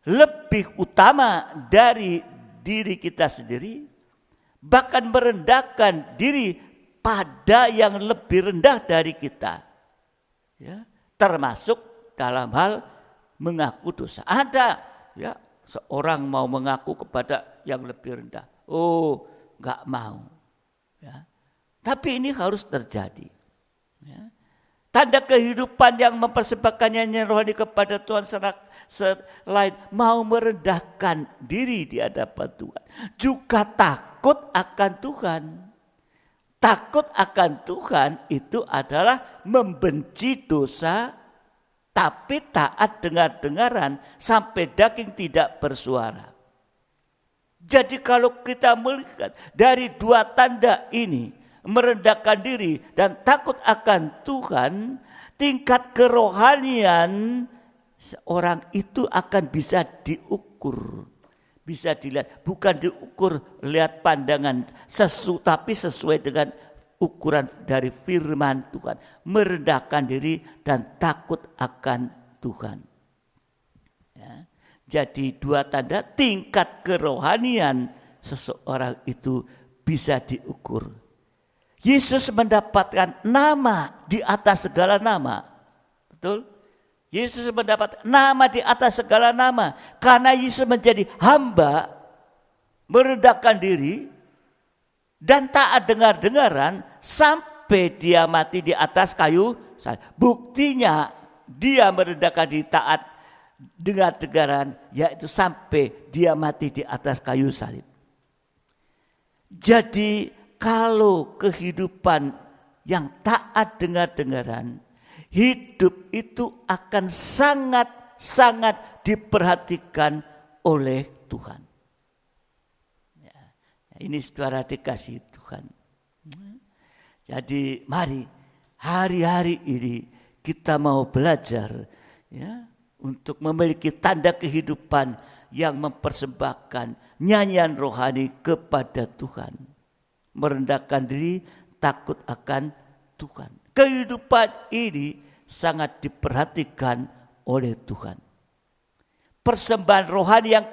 lebih utama dari diri kita sendiri. Bahkan merendahkan diri pada yang lebih rendah dari kita. Ya, termasuk dalam hal mengaku dosa. Ada ya, seorang mau mengaku kepada yang lebih rendah. Oh, enggak mau. Ya. Tapi ini harus terjadi. Ya. Tanda kehidupan yang mempersembahkan nyanyian rohani kepada Tuhan selain mau merendahkan diri di hadapan Tuhan, juga takut akan Tuhan. Takut akan Tuhan itu adalah membenci dosa, tapi taat dengar-dengaran sampai daging tidak bersuara. Jadi kalau kita melihat dari dua tanda ini, merendahkan diri dan takut akan Tuhan, tingkat kerohanian seorang itu akan bisa diukur. Bisa dilihat, bukan diukur lihat pandangan tapi sesuai dengan ukuran dari firman Tuhan. Merendahkan diri dan takut akan Tuhan. Ya. Jadi dua tanda tingkat kerohanian seseorang itu bisa diukur. Yesus mendapatkan nama di atas segala nama. Betul? Yesus mendapat nama di atas segala nama. Karena Yesus menjadi hamba, merendahkan diri, dan taat dengar-dengaran sampai dia mati di atas kayu salib. Buktinya dia merendahkan diri, taat dengar-dengaran, yaitu sampai dia mati di atas kayu salib. Jadi kalau kehidupan yang taat dengar-dengaran, hidup itu akan sangat-sangat diperhatikan oleh Tuhan. Ya, ini saudara dikasih Tuhan. Jadi mari hari-hari ini kita mau belajar ya, untuk memiliki tanda kehidupan yang mempersembahkan nyanyian rohani kepada Tuhan. merendahkan diri, takut akan Tuhan. Kehidupan ini sangat diperhatikan oleh Tuhan. Persembahan rohani yang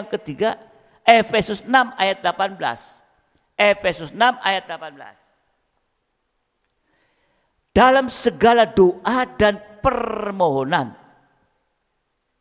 ketiga, Efesus 6 ayat 18. Efesus 6 ayat 18. Dalam segala doa dan permohonan.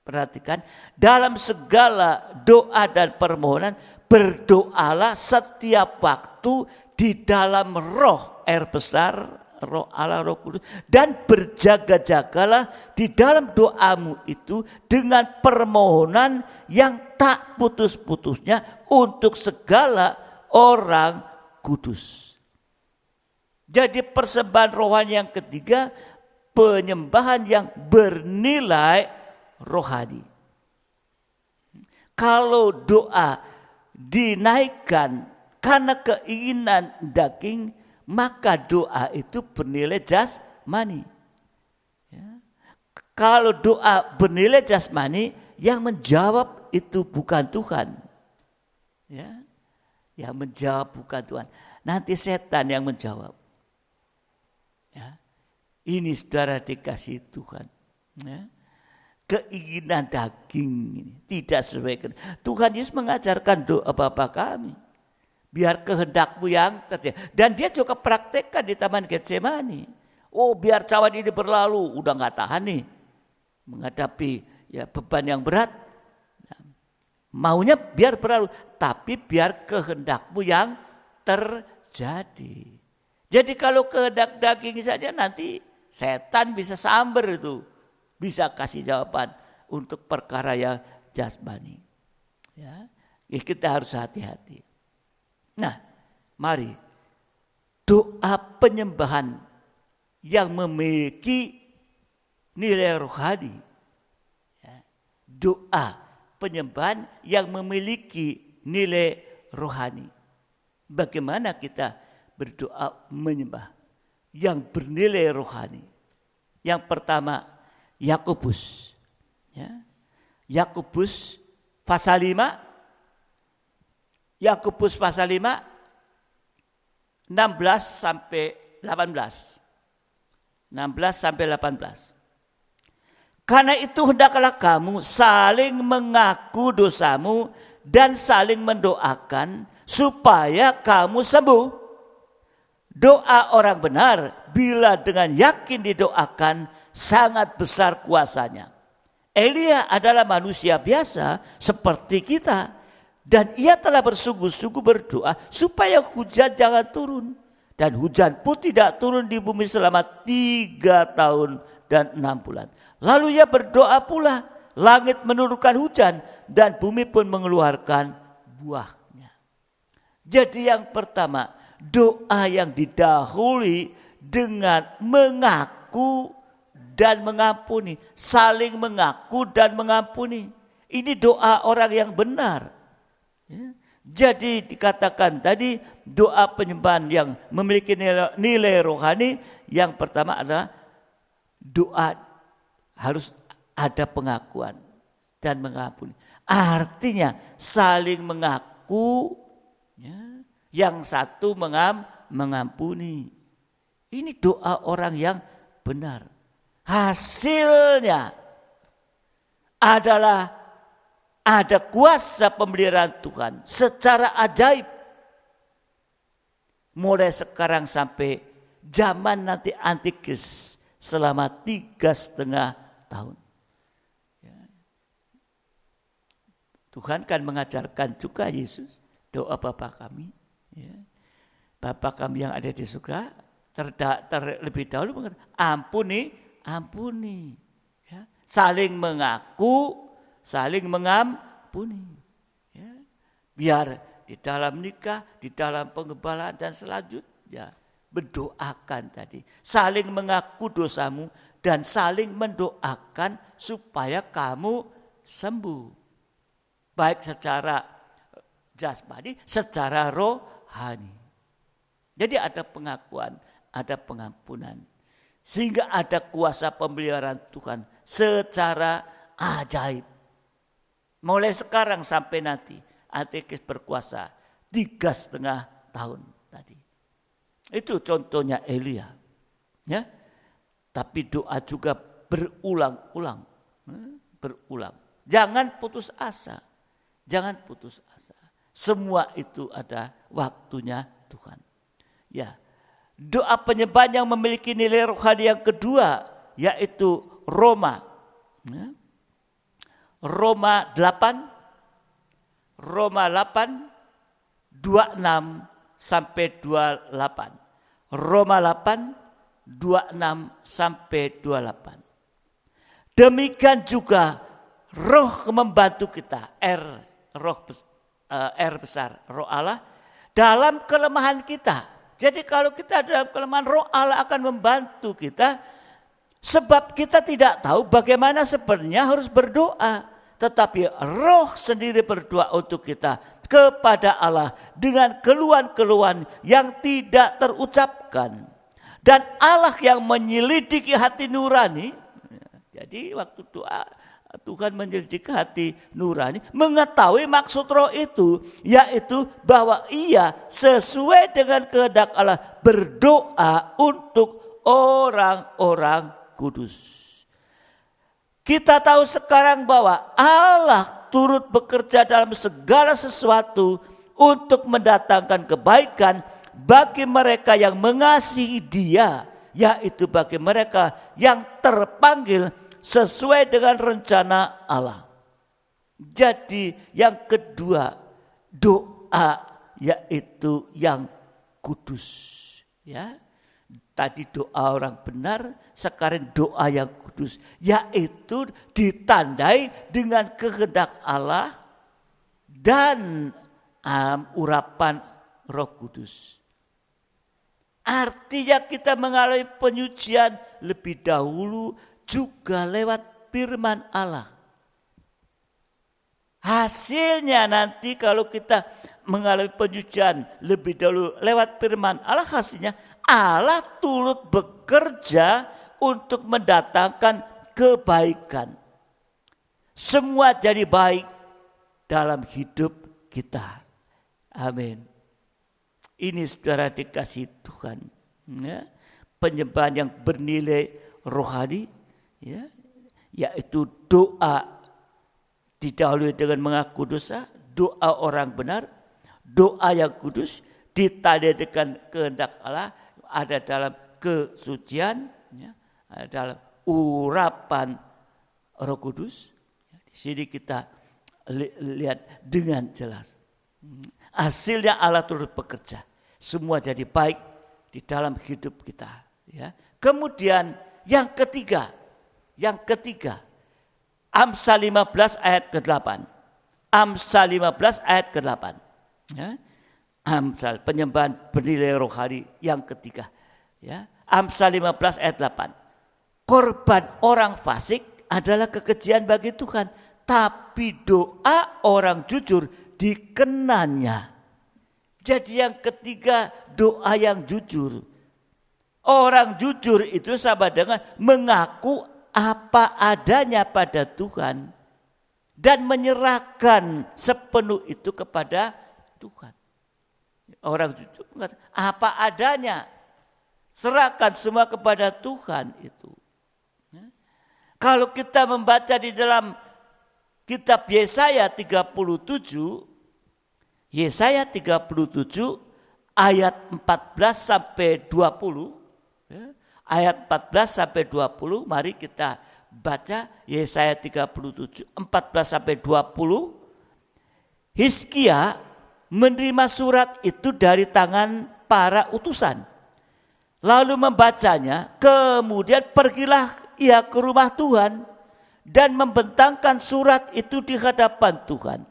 Perhatikan, dalam segala doa dan permohonan berdoalah setiap waktu di dalam roh, R besar, roh Allah, roh kudus, dan berjaga-jagalah di dalam doamu itu dengan permohonan yang tak putus-putusnya untuk segala orang kudus. Jadi persembahan rohani yang ketiga, penyembahan yang bernilai rohani. Kalau doa dinaikkan karena keinginan daging, maka doa itu bernilai jasmani. Ya. Kalau doa bernilai jasmani, yang menjawab itu bukan Tuhan. Ya. Yang menjawab bukan Tuhan. Nanti setan yang menjawab. Ya. Ini saudara dikasih Tuhan. Ya. Keinginan daging ini tidak sesuai. Tuhan Yesus mengajarkan doa Bapa kami. Biar kehendakmu yang terjadi. Dan dia juga praktekkan di Taman Getsemani. Oh, biar cawan ini berlalu. Udah gak tahan nih. Menghadapi ya beban yang berat. Maunya biar berlalu. Tapi biar kehendakmu yang terjadi. Jadi kalau kehendak daging saja nanti setan bisa samber itu. Bisa kasih jawaban untuk perkara yang jasmani. Ya, kita harus hati-hati. Nah, mari doa penyembahan yang memiliki nilai rohani. Ya, doa penyembahan yang memiliki nilai rohani. Bagaimana kita berdoa menyembah yang bernilai rohani? Yang pertama, Yakobus. Ya. Yakobus pasal 5. Yakobus pasal 5 16 sampai 18. 16 sampai 18. Karena itu hendaklah kamu saling mengaku dosamu dan saling mendoakan supaya kamu sembuh. Doa orang benar bila dengan yakin didoakan sangat besar kuasanya. Elia adalah manusia biasa seperti kita. Dan ia telah bersungguh-sungguh berdoa supaya hujan jangan turun. Dan hujan pun tidak turun di bumi selama 3 tahun dan 6 bulan. Lalu ia berdoa pula, langit menurunkan hujan dan bumi pun mengeluarkan buahnya. Jadi yang pertama, doa yang didahului dengan mengaku dan mengampuni. Saling mengaku dan mengampuni. Ini doa orang yang benar. Ya. Jadi dikatakan tadi doa penyembahan yang memiliki nilai rohani, yang pertama adalah doa harus ada pengakuan dan mengampuni. Artinya saling mengaku, ya, yang satu mengampuni. Ini doa orang yang benar. Hasilnya adalah ada kuasa pemeliharaan Tuhan secara ajaib. Mulai sekarang sampai zaman nanti Antikris selama 3,5 tahun. Tuhan kan mengajarkan juga Yesus doa Bapa kami. Bapa kami yang ada di surga, terlebih dahulu mengatakan ampuni. Ya. Saling mengaku, saling mengampuni. Ya. Biar di dalam nikah, di dalam pengembalaan dan selanjutnya berdoakan tadi. Saling mengaku dosamu dan saling mendoakan supaya kamu sembuh. Baik secara jasmani, secara rohani. Jadi ada pengakuan, ada pengampunan. Sehingga ada kuasa pemeliharaan Tuhan secara ajaib. Mulai sekarang sampai nanti Antikris berkuasa 3,5 tahun tadi. Itu contohnya Elia. Ya. Tapi doa juga berulang-ulang. Berulang. Jangan putus asa. Jangan putus asa. Semua itu ada waktunya Tuhan. Ya. Doa penyembahan yang memiliki nilai rohani yang kedua yaitu Roma. Ya. Roma 8 26 sampai 28. Roma 8 26 sampai 28. Demikian juga roh membantu kita, R besar, roh Allah dalam kelemahan kita. Jadi kalau kita dalam kelemahan, roh Allah akan membantu kita, sebab kita tidak tahu bagaimana sebenarnya harus berdoa. Tetapi roh sendiri berdoa untuk kita kepada Allah dengan keluhan-keluhan yang tidak terucapkan. Dan Allah yang menyelidiki hati nurani, jadi waktu doa Tuhan menyelidiki hati nurani, mengetahui maksud roh itu, yaitu bahwa ia sesuai dengan kehendak Allah berdoa untuk orang-orang kudus. Kita tahu sekarang bahwa Allah turut bekerja dalam segala sesuatu untuk mendatangkan kebaikan bagi mereka yang mengasihi Dia, yaitu bagi mereka yang terpanggil sesuai dengan rencana Allah. Jadi yang kedua, doa yaitu yang kudus. Ya. Tadi doa orang benar, sekarang doa yang kudus, yaitu ditandai dengan kehendak Allah dan urapan Roh Kudus. Artinya kita mengalami penyucian lebih dahulu juga lewat firman Allah. Hasilnya nanti kalau kita mengalami penyucian lebih dahulu lewat firman Allah, hasilnya Allah turut bekerja untuk mendatangkan kebaikan. Semua jadi baik dalam hidup kita. Amin. Ini saudara dikasih Tuhan. Ya. Penyembahan yang bernilai rohani, ya, yaitu doa didahului dengan mengaku dosa, doa orang benar, doa yang kudus, ditandai dengan kehendak Allah, ada dalam kesucian, ya, ada dalam urapan Roh Kudus. Di sini kita lihat dengan jelas. Hasilnya Allah turut bekerja. Semua jadi baik di dalam hidup kita. Ya. Kemudian yang ketiga, Amsal 15 ayat ke-8. Amsal 15 ayat ke-8. Ya. Amsal, penyembahan bernilai rohani yang ketiga. Ya. Amsal 15 ayat 8. Korban orang fasik adalah kekejian bagi Tuhan, tapi doa orang jujur dikenannya. Jadi yang ketiga, doa yang jujur. Orang jujur itu sama dengan mengaku apa adanya pada Tuhan dan menyerahkan sepenuh itu kepada Tuhan. Orang jujur mengatakan apa adanya, serahkan semua kepada Tuhan itu. Kalau kita membaca di dalam kitab Yesaya 37 ayat 14 sampai 20, ayat 14 sampai 20, mari kita baca Yesaya 37 14 sampai 20. Hizkia menerima surat itu dari tangan para utusan, lalu membacanya, kemudian pergilah ia ke rumah Tuhan dan membentangkan surat itu di hadapan Tuhan.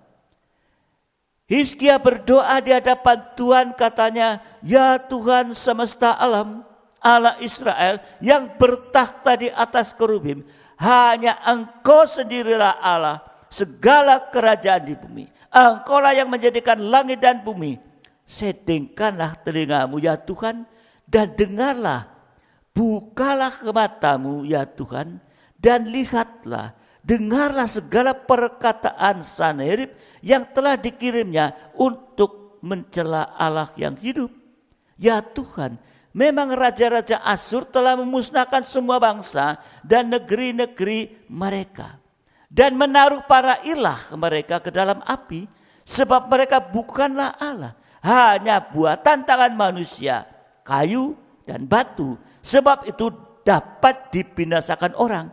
Hizkia berdoa di hadapan Tuhan, katanya, ya Tuhan semesta alam, Allah Israel yang bertakhta di atas kerubim, hanya Engkau sendirilah Allah, segala kerajaan di bumi. Engkaulah yang menjadikan langit dan bumi. Sedengkanlah telingamu ya Tuhan, dan dengarlah. Bukalah matamu ya Tuhan, dan lihatlah. dengarlah segala perkataan Sanherib yang telah dikirimnya untuk mencela Allah yang hidup. Ya Tuhan, memang raja-raja Asyur telah memusnahkan semua bangsa dan negeri-negeri mereka, dan menaruh para ilah mereka ke dalam api, sebab mereka bukanlah Allah, hanya buatan tangan manusia, kayu dan batu, sebab itu dapat dibinasakan orang.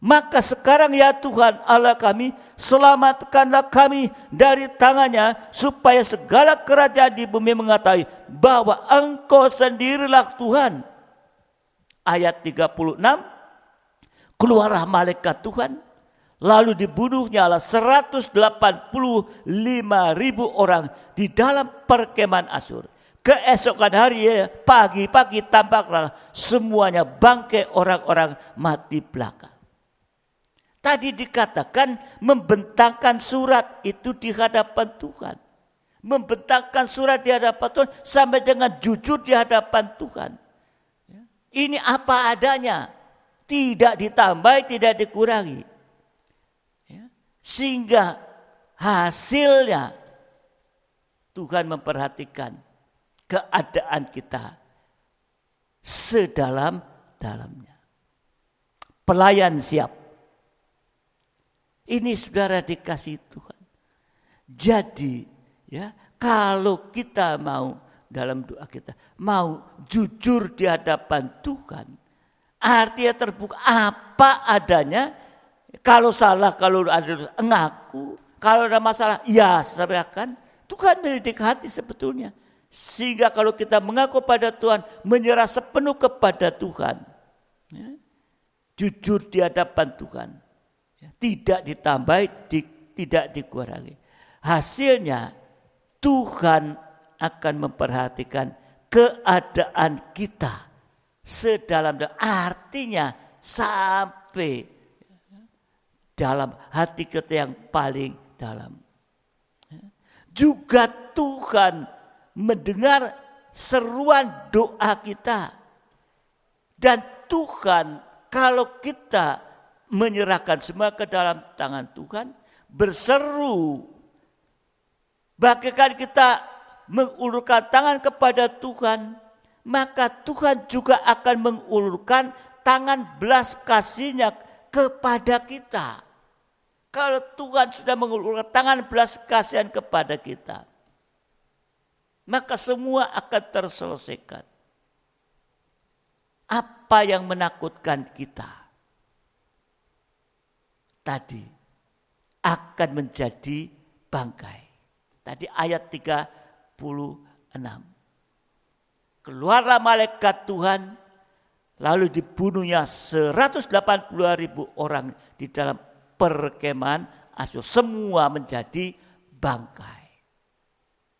Maka sekarang ya Tuhan Allah kami, selamatkanlah kami dari tangannya, supaya segala kerajaan di bumi mengetahui bahwa Engkau sendirilah Tuhan. Ayat 36, keluarlah malaikat Tuhan, lalu dibunuhnya 185.000 orang di dalam perkemahan Asyur. Keesokan hari pagi-pagi tampaklah semuanya bangkai orang-orang mati belaka. Tadi dikatakan membentangkan surat itu di hadapan Tuhan. Membentangkan surat di hadapan Tuhan sampai dengan jujur di hadapan Tuhan. Ini apa adanya. Tidak ditambah, tidak dikurangi. Sehingga hasilnya Tuhan memperhatikan keadaan kita sedalam-dalamnya. Pelayan siap. Ini saudara dikasih Tuhan. Jadi ya, kalau kita mau dalam doa kita mau jujur di hadapan Tuhan, artinya terbuka apa adanya. Kalau salah, kalau ada ngaku, kalau ada masalah ya serahkan. Tuhan mendidik hati sebetulnya. Sehingga kalau kita mengaku pada Tuhan, menyerah sepenuh kepada Tuhan, ya, jujur di hadapan Tuhan, ya, tidak ditambah, tidak dikurangi. Hasilnya Tuhan akan memperhatikan keadaan kita sedalam-dalam, artinya sampai dalam hati kita yang paling dalam. Juga Tuhan mendengar seruan doa kita. Dan Tuhan kalau kita menyerahkan semua ke dalam tangan Tuhan, berseru, bagaikan kita mengulurkan tangan kepada Tuhan, maka Tuhan juga akan mengulurkan tangan belas kasih-Nya kepada kita. Kalau Tuhan sudah mengulurkan tangan belas kasihan kepada kita, maka semua akan terselesaikan. Apa yang menakutkan kita tadi akan menjadi bangkai. Tadi ayat 36. Keluarlah malaikat Tuhan, lalu dibunuhnya 180.000 orang di dalam perkemahan Asyur. Semua menjadi bangkai.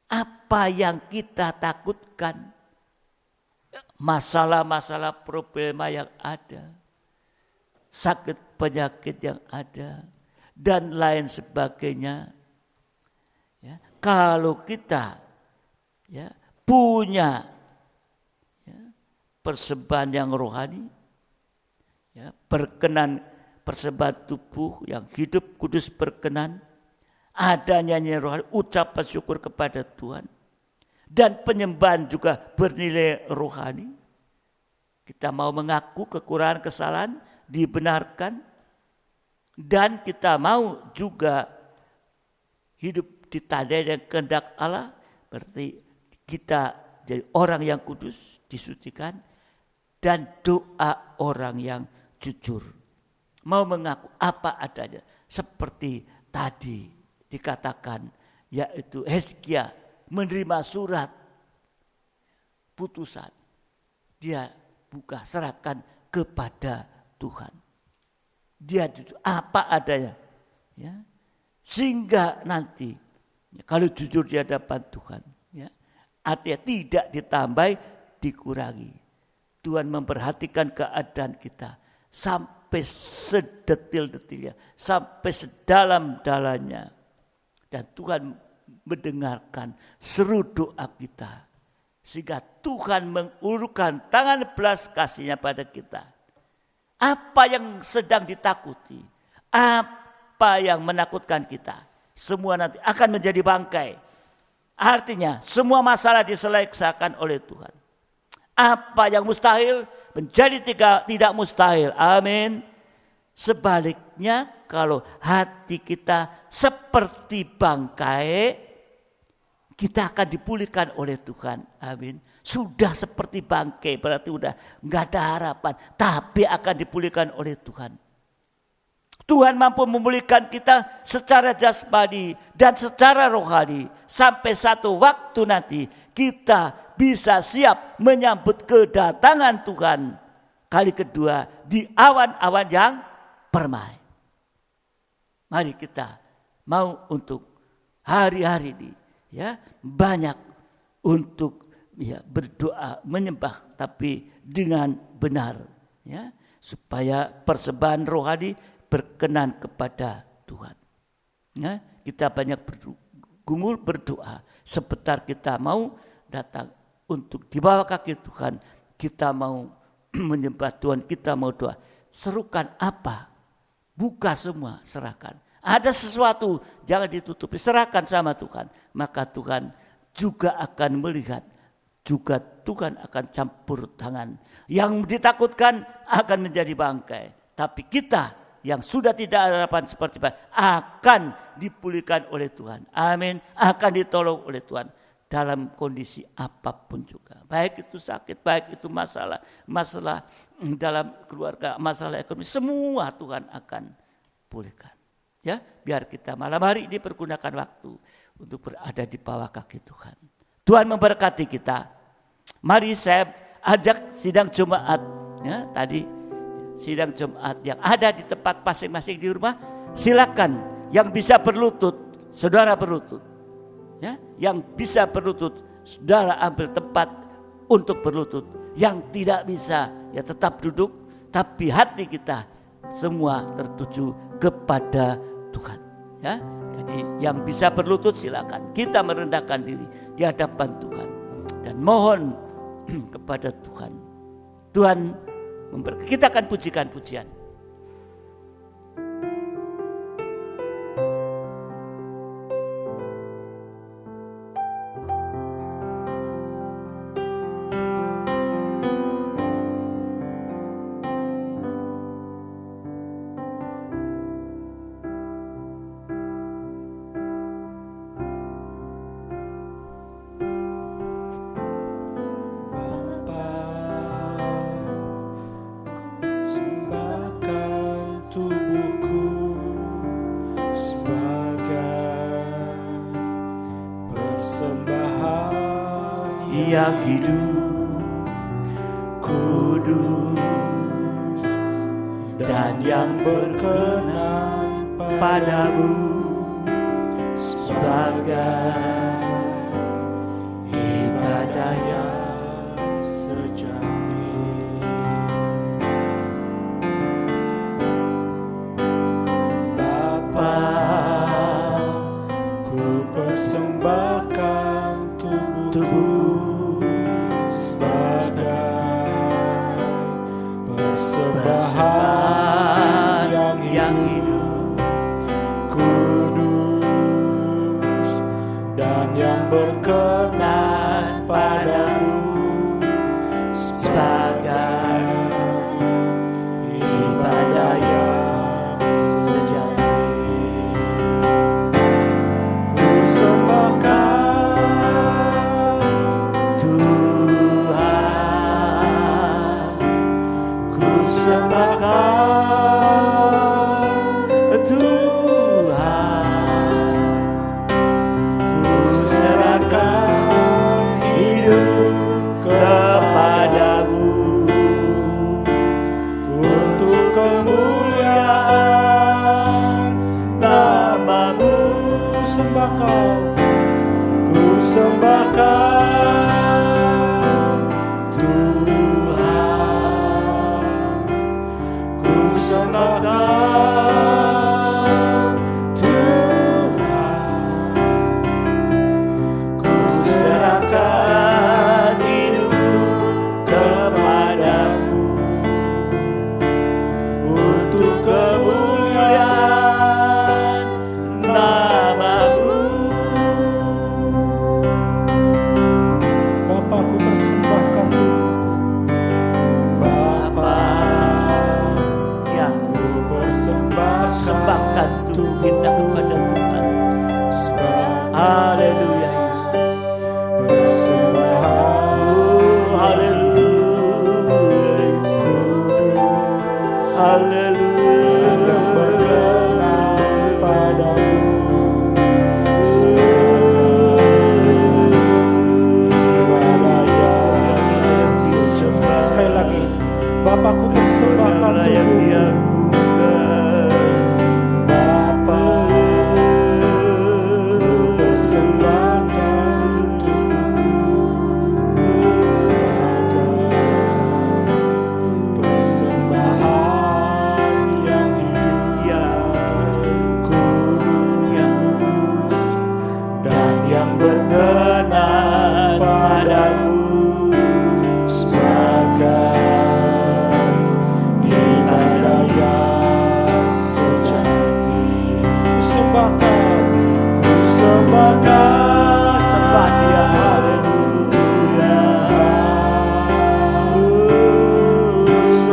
Apa yang kita takutkan? Masalah-masalah problema yang ada. Sakit penyakit yang ada. Dan lain sebagainya. Ya, kalau kita ya, punya persembahan yang rohani, ya, berkenan persembahan tubuh yang hidup kudus berkenan, adanya rohani, ucapan syukur kepada Tuhan, dan penyembahan juga bernilai rohani. Kita mau mengaku kekurangan kesalahan, dibenarkan, dan kita mau juga hidup ditandai dengan kehendak Allah, berarti kita jadi orang yang kudus, disucikan, dan doa orang yang jujur. Mau mengaku apa adanya. Seperti tadi dikatakan, yaitu Hizkia menerima surat putusan. Dia buka, serahkan kepada Tuhan. Dia jujur apa adanya. Ya. Sehingga nanti kalau jujur di hadapan Tuhan, ya, artinya tidak ditambah, dikurangi. Tuhan memperhatikan keadaan kita sampai sedetil-detilnya, sampai sedalam-dalamnya. Dan Tuhan mendengarkan seru doa kita. Sehingga Tuhan mengulurkan tangan belas kasih-Nya pada kita. Apa yang sedang ditakuti, Apa yang menakutkan kita, semua nanti akan menjadi bangkai. Artinya semua masalah diselesaikan oleh Tuhan. Apa yang mustahil menjadi tidak mustahil. Amin. Sebaliknya kalau hati kita seperti bangkai, kita akan dipulihkan oleh Tuhan. Amin. Sudah seperti bangkai berarti udah nggak ada harapan. Tapi akan dipulihkan oleh Tuhan. Tuhan mampu memulihkan kita secara jasmani dan secara rohani. Sampai satu waktu nanti kita bisa siap menyambut kedatangan Tuhan. Kali kedua di awan-awan yang permai. Mari kita mau untuk hari-hari ini ya banyak untuk ya berdoa menyembah tapi dengan benar ya supaya persembahan rohani berkenan kepada Tuhan. Ya, kita banyak bergumul berdoa. Sebentar kita mau datang untuk di bawah kaki Tuhan. Kita mau menyembah Tuhan, kita mau doa. Serukan apa? Buka semua, serahkan. Ada sesuatu, jangan ditutupi, serahkan sama Tuhan. Maka Tuhan juga akan melihat. Juga Tuhan akan campur tangan. Yang ditakutkan akan menjadi bangkai. Tapi kita yang sudah tidak ada harapan seperti itu akan dipulihkan oleh Tuhan. Amin. Akan ditolong oleh Tuhan dalam kondisi apapun juga. Baik itu sakit, baik itu masalah dalam keluarga, masalah ekonomi, semua Tuhan akan pulihkan. Ya, biar kita malam hari ini pergunakan waktu untuk berada di bawah kaki Tuhan. Tuhan memberkati kita. Mari saya ajak sidang Jumat ya tadi. Sidang Jumat yang ada di tempat masing-masing di rumah, silakan yang bisa berlutut, saudara berlutut. Ya, yang bisa berlutut, saudara ambil tempat untuk berlutut. Yang tidak bisa, ya tetap duduk, tapi hati kita semua tertuju kepada Tuhan. Ya, jadi yang bisa berlutut silakan. Kita merendahkan diri di hadapan Tuhan dan mohon kepada Tuhan. Tuhan kita akan pujikan pujian. Yang hidup, kudus, dan yang berkenan padamu sebagai ibadah yang sejati. Bapa, ku persembahkan tubuhku persembahan yang hidup, kudus, dan yang berkenan padamu sebagai ibadah yang sejati. Ku sembahkan Tuhan, ku sembahkan Tuhan, ku serahkan gantung kita kepada Tuhan. Haleluya Yesus. Persembahan Haleluya. Haleluya. yang berkenan padamu. Sekali lagi, Bapakku persembahkan yang tubuhku. diagukan. Bapakku persembahkan tubuhku sebagai persembahan yang hidup, kudus dan yang berkenan padamu, sebagai ibadah yang sejati. Kusembahkan, Sembah Dia. Haleluya.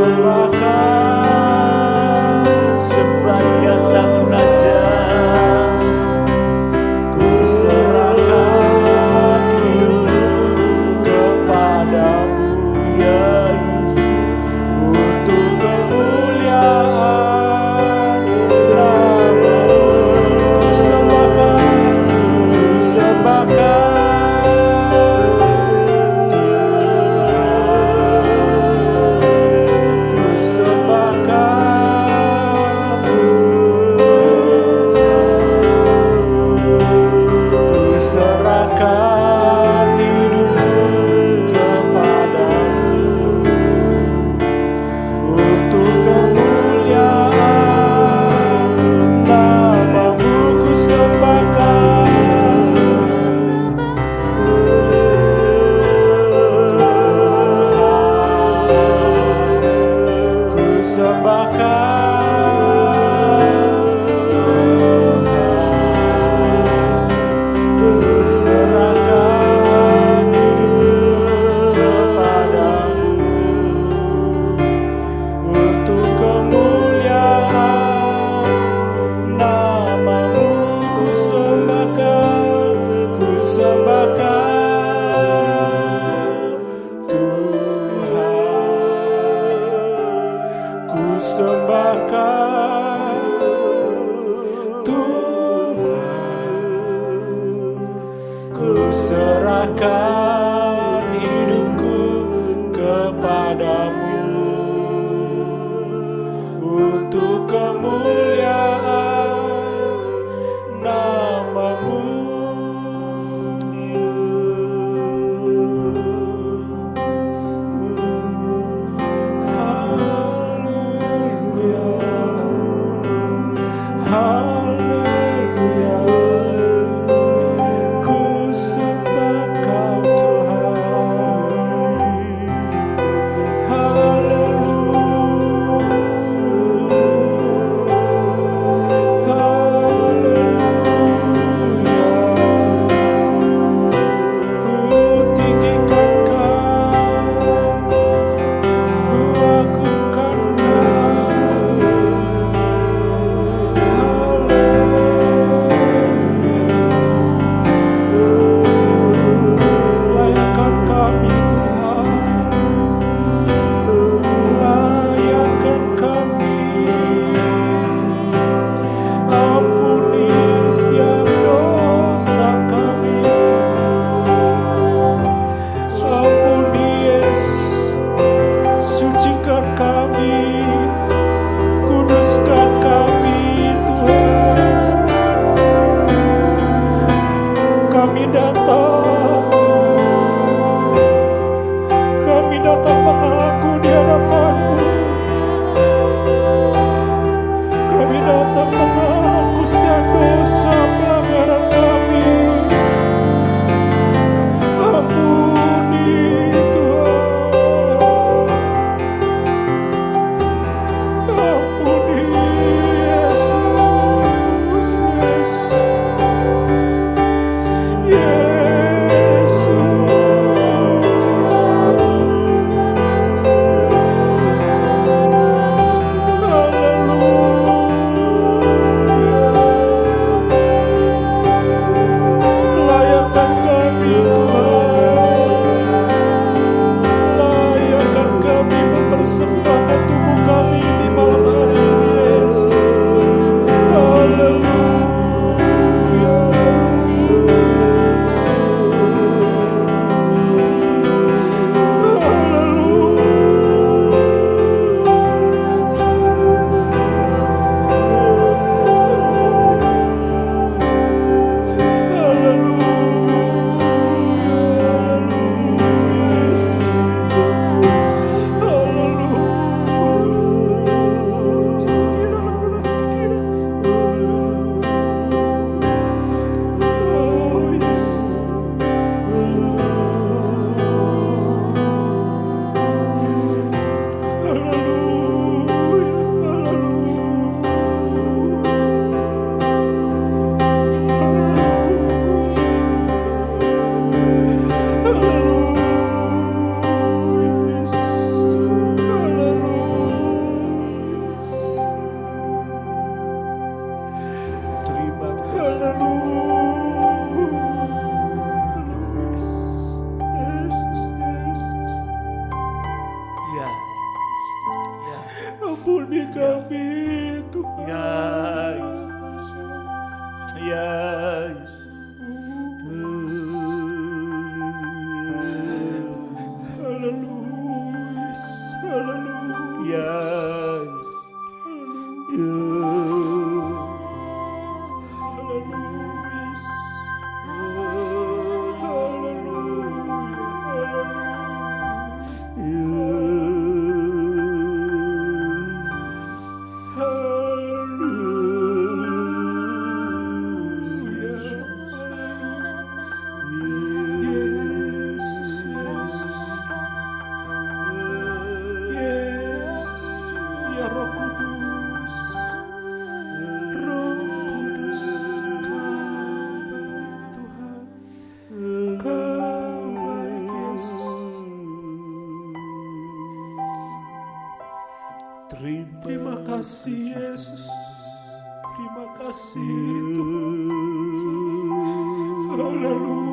kusembahkan, Sembah Dia Sang Raja. kuserahkan hidupku kepadamu, ya Yesus, untuk kemuliaan nama-Mu. Kuserahkan hidupku kepadamu, untuk kemuliaan nama-Mu. Kuserahkan hidupku kepadamu, untuk kemuliaan nama-Mu. Kusembahkan Tuhan, kusembahkan Tuhan, kuserahkan hidupku kepadamu, untuk kemuliaan nama-Mu. Haleluya, haleluya. Kusembahkan Terima kasih Yesus. Terima kasih Tuhan. Haleluya.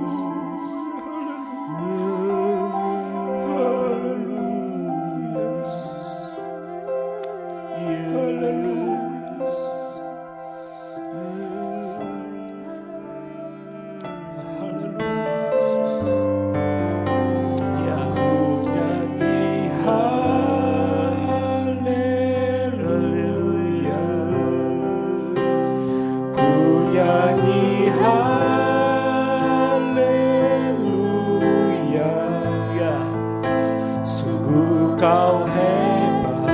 Kau hebat,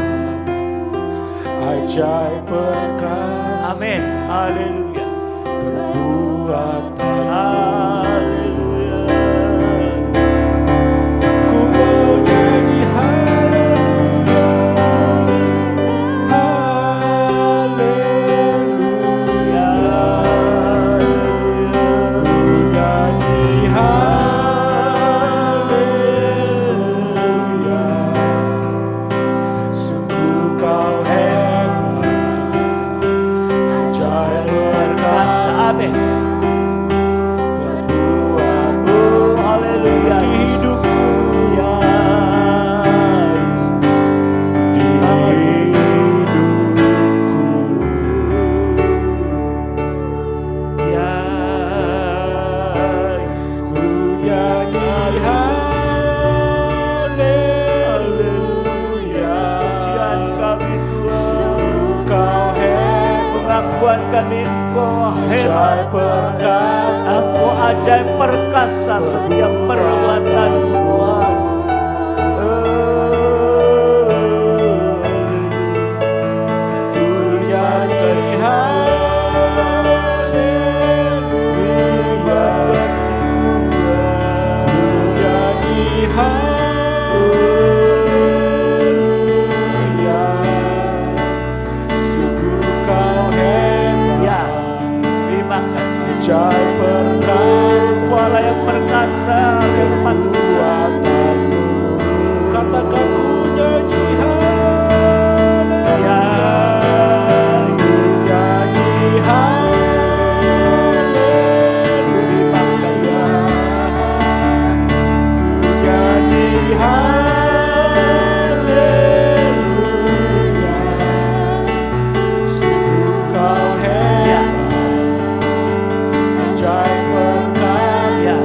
ajaib perkasa. Amin. Haleluya. Perbuatan. Haleluya. Ku mau nyanyi haleluya, haleluya, ku nyanyi haleluya. Sungguh kau hebat, ajaib perkasa. Amin. Berbuat Oh, haleluya. di hidupku, Ya. di hidupku. Ya. Ku nyanyi haleluya. Pujian kami Tuhan. Kau hebat, Pengakuan kami Engkau ajaib hebat. perkasa. Engkau ajaib perkasa setiap perbuatan Tuhan. Ku nyanyi haleluya. Ku nyanyi haleluya. Sungguh kau hebat, Ya, terima kasih. ajaib perkasa. Kuala yang perkasa, firman Tuhan. Katakan ku nyanyi haleluya. Ya, Ku nyanyi haleluya. Ku nyanyi haleluya. Sungguh kau hebat, ajaib perkasa.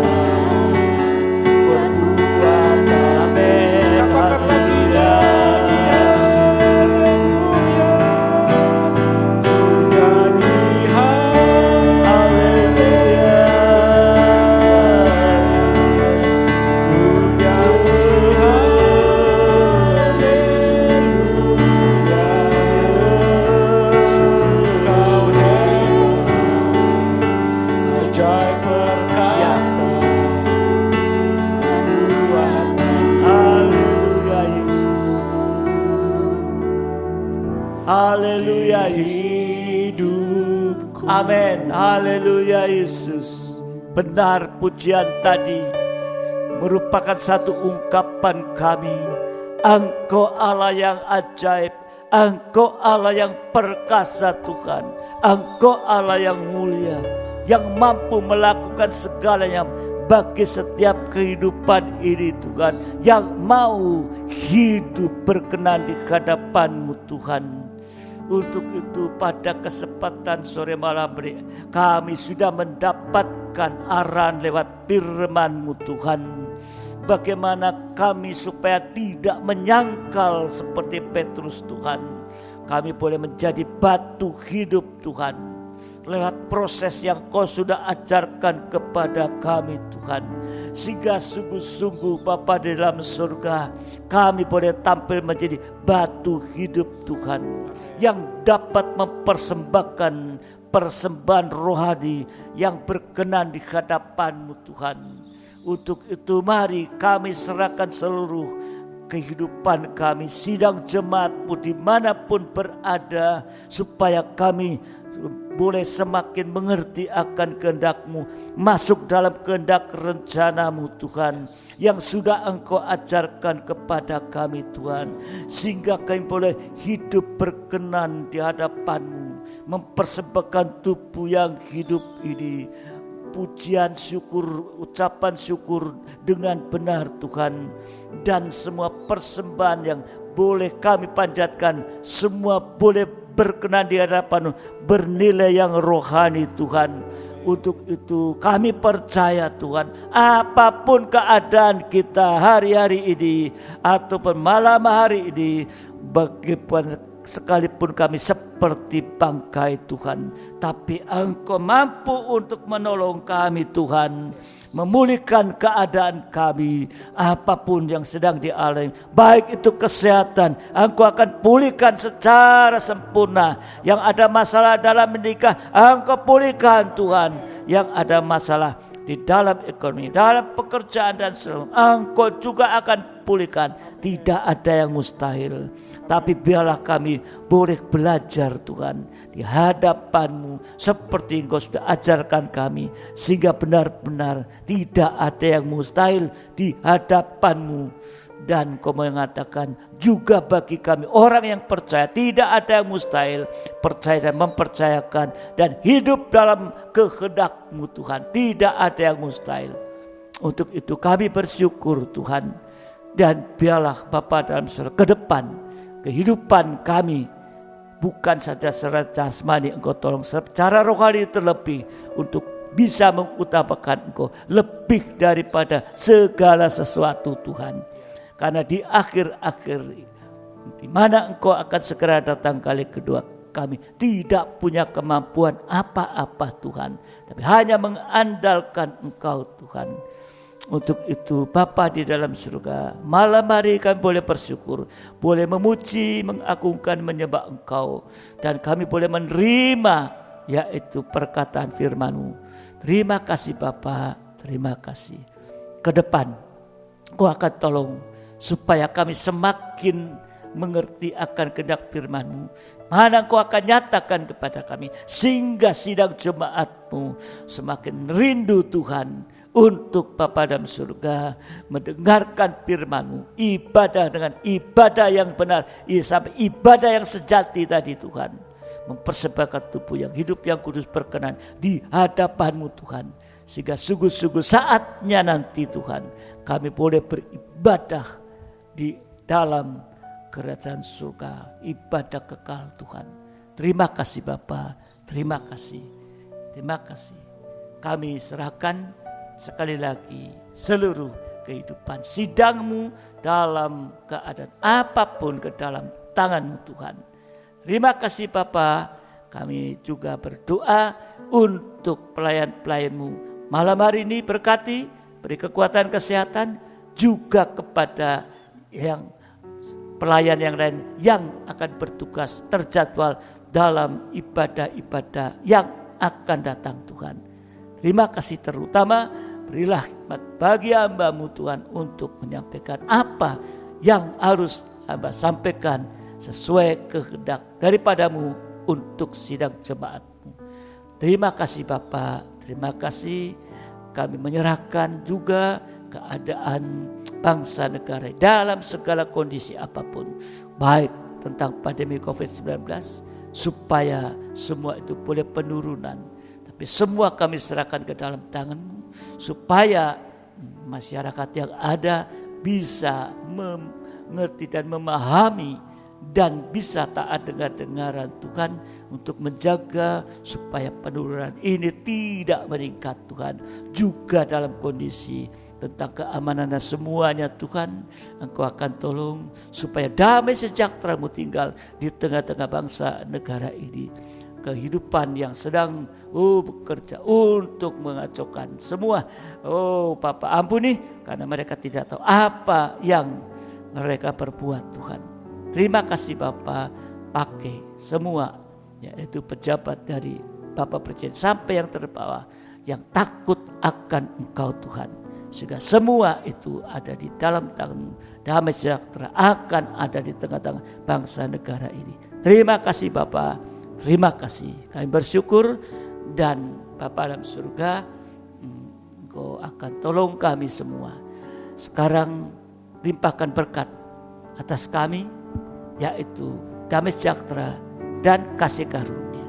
Perbuatan. amin. Katakan lagi nyanyi haleluya. Ku nyanyi haleluya. Ku nyanyi haleluya. Sungguh kau hebat, ajaib perkasa. Perbuatan. Haleluya Yesus. Haleluya Yesus. Hidupku. Amin. Haleluya Yesus. Benar pujian tadi merupakan satu ungkapan kami. Engkau Allah yang ajaib. Engkau Allah yang perkasa Tuhan. Engkau Allah yang mulia, yang mampu melakukan segalanya bagi setiap kehidupan ini Tuhan, yang mau hidup berkenan di hadapan-Mu Tuhan. Untuk itu pada kesempatan sore malam ini kami sudah mendapatkan arahan lewat firman-Mu Tuhan. Bagaimana kami supaya tidak menyangkal seperti Petrus Tuhan. kami boleh menjadi batu hidup Tuhan. Lewat proses yang Kau sudah ajarkan kepada kami Tuhan. Sehingga sungguh-sungguh Bapa di dalam surga, kami boleh tampil menjadi batu hidup Tuhan. Yang dapat mempersembahkan persembahan rohani yang berkenan di hadapan-Mu Tuhan. Untuk itu mari kami serahkan seluruh kehidupan kami, sidang jemaat-Mu dimanapun berada, supaya kami boleh semakin mengerti akan kehendak-Mu, masuk dalam kehendak rencana-Mu Tuhan, yang sudah Engkau ajarkan kepada kami Tuhan, sehingga kami boleh hidup berkenan di hadapan-Mu, mempersembahkan tubuh yang hidup ini, pujian syukur, ucapan syukur dengan benar Tuhan, dan semua persembahan yang boleh kami panjatkan, semua boleh berkenan di hadapan, bernilai yang rohani Tuhan. Untuk itu kami percaya Tuhan, apapun keadaan kita hari-hari ini ataupun malam hari ini, sekalipun kami seperti bangkai Tuhan, tapi Engkau mampu untuk menolong kami Tuhan, memulihkan keadaan kami. Apapun yang sedang dialami, baik itu kesehatan, Engkau akan pulihkan secara sempurna. Yang ada masalah dalam menikah, Engkau pulihkan Tuhan. Yang ada masalah di dalam ekonomi, dalam pekerjaan dan seluruh, Engkau juga akan pulihkan. Tidak ada yang mustahil. Tapi biarlah kami boleh belajar Tuhan di hadapan-Mu seperti Engkau sudah ajarkan kami, sehingga benar-benar tidak ada yang mustahil di hadapan-Mu. Dan Kau mengatakan juga bagi kami orang yang percaya, tidak ada yang mustahil. Percaya dan mempercayakan dan hidup dalam kehendak-Mu Tuhan, tidak ada yang mustahil. Untuk itu kami bersyukur Tuhan. Dan biarlah Bapa dalam surga, ke depan kehidupan kami bukan saja secara jasmani Engkau tolong, secara rohani terlebih, untuk bisa mengutamakan Engkau lebih daripada segala sesuatu Tuhan. Karena di akhir-akhir di mana Engkau akan segera datang kali kedua, kami tidak punya kemampuan apa-apa Tuhan, tapi hanya mengandalkan Engkau Tuhan. Untuk itu Bapa di dalam surga, malam hari kami boleh bersyukur, boleh memuji, mengagungkan, menyembah Engkau, dan kami boleh menerima yaitu perkataan firman-Mu. Terima kasih Bapa, terima kasih. Ke depan Kau akan tolong supaya kami semakin mengerti akan kehendak firman-Mu, mana Engkau akan nyatakan kepada kami, sehingga sidang jemaat-Mu semakin rindu Tuhan untuk Bapa dalam surga mendengarkan firman-Mu, ibadah dengan ibadah yang benar, sampai ibadah yang sejati tadi Tuhan, mempersembahkan tubuh yang hidup yang kudus berkenan di hadapan-Mu Tuhan, sehingga sungguh-sungguh saatnya nanti Tuhan kami boleh beribadah di dalam kerajaan surga, ibadah kekal Tuhan. Terima kasih Bapa, terima kasih, terima kasih. Kami serahkan sekali lagi seluruh kehidupan sidang-Mu dalam keadaan apapun ke dalam tangan-Mu Tuhan. Terima kasih Bapa. Kami juga berdoa untuk pelayan-pelayan-Mu malam hari ini, berkati, beri kekuatan kesehatan juga kepada yang pelayan yang lain yang akan bertugas terjadwal dalam ibadah-ibadah yang akan datang Tuhan. Terima kasih, terutama berilah hikmat bagi hamba-Mu Tuhan untuk menyampaikan apa yang harus hamba sampaikan sesuai kehendak daripada-Mu untuk sidang jemaat-Mu. Terima kasih Bapa, terima kasih. Kami menyerahkan juga keadaan bangsa negara dalam segala kondisi apapun, baik tentang pandemi COVID-19, supaya semua itu boleh penurunan. Tapi semua kami serahkan ke dalam tangan-Mu, supaya masyarakat yang ada bisa mengerti dan memahami dan bisa taat dengar-dengaran Tuhan untuk menjaga supaya penurunan ini tidak meningkat Tuhan. Juga dalam kondisi tentang keamanan dan semuanya Tuhan, Engkau akan tolong supaya damai sejahtera-Mu tinggal di tengah-tengah bangsa negara ini. Kehidupan yang sedang bekerja untuk mengacaukan semua. Bapa ampuni, karena mereka tidak tahu apa yang mereka perbuat Tuhan. Terima kasih Bapa, pakai semua, yaitu pejabat dari Bapak Presiden sampai yang terbawah, yang takut akan Engkau Tuhan. Sehingga semua itu ada di dalam tangan-Mu. Damai sejahtera akan ada di tengah-tengah bangsa negara ini. Terima kasih Bapa. Terima kasih, kami bersyukur, dan Bapa dalam surga, Engkau akan tolong kami semua. Sekarang limpahkan berkat atas kami, yaitu damai sejahtera dan kasih karunia.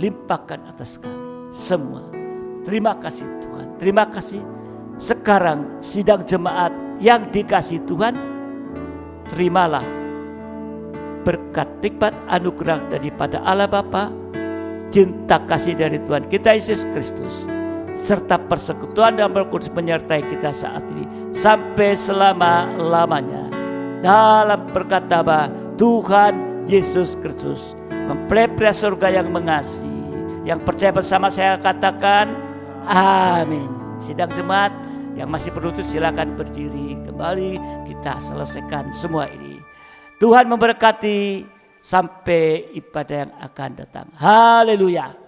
Limpahkan atas kami semua. Terima kasih Tuhan, terima kasih. Sekarang sidang jemaat yang dikasih Tuhan, terimalah berkat nikmat anugerah daripada Allah Bapa, cinta kasih dari Tuhan kita Yesus Kristus, serta persekutuan dan Roh Kudus menyertai kita saat ini sampai selama-lamanya. Dalam berkat nama Tuhan Yesus Kristus, mempelai surga yang mengasihi, yang percaya bersama saya katakan amin. Sidang jemaat yang masih berlutut silakan berdiri kembali, kita selesaikan semua ini. Tuhan memberkati sampai ibadah yang akan datang. Haleluya.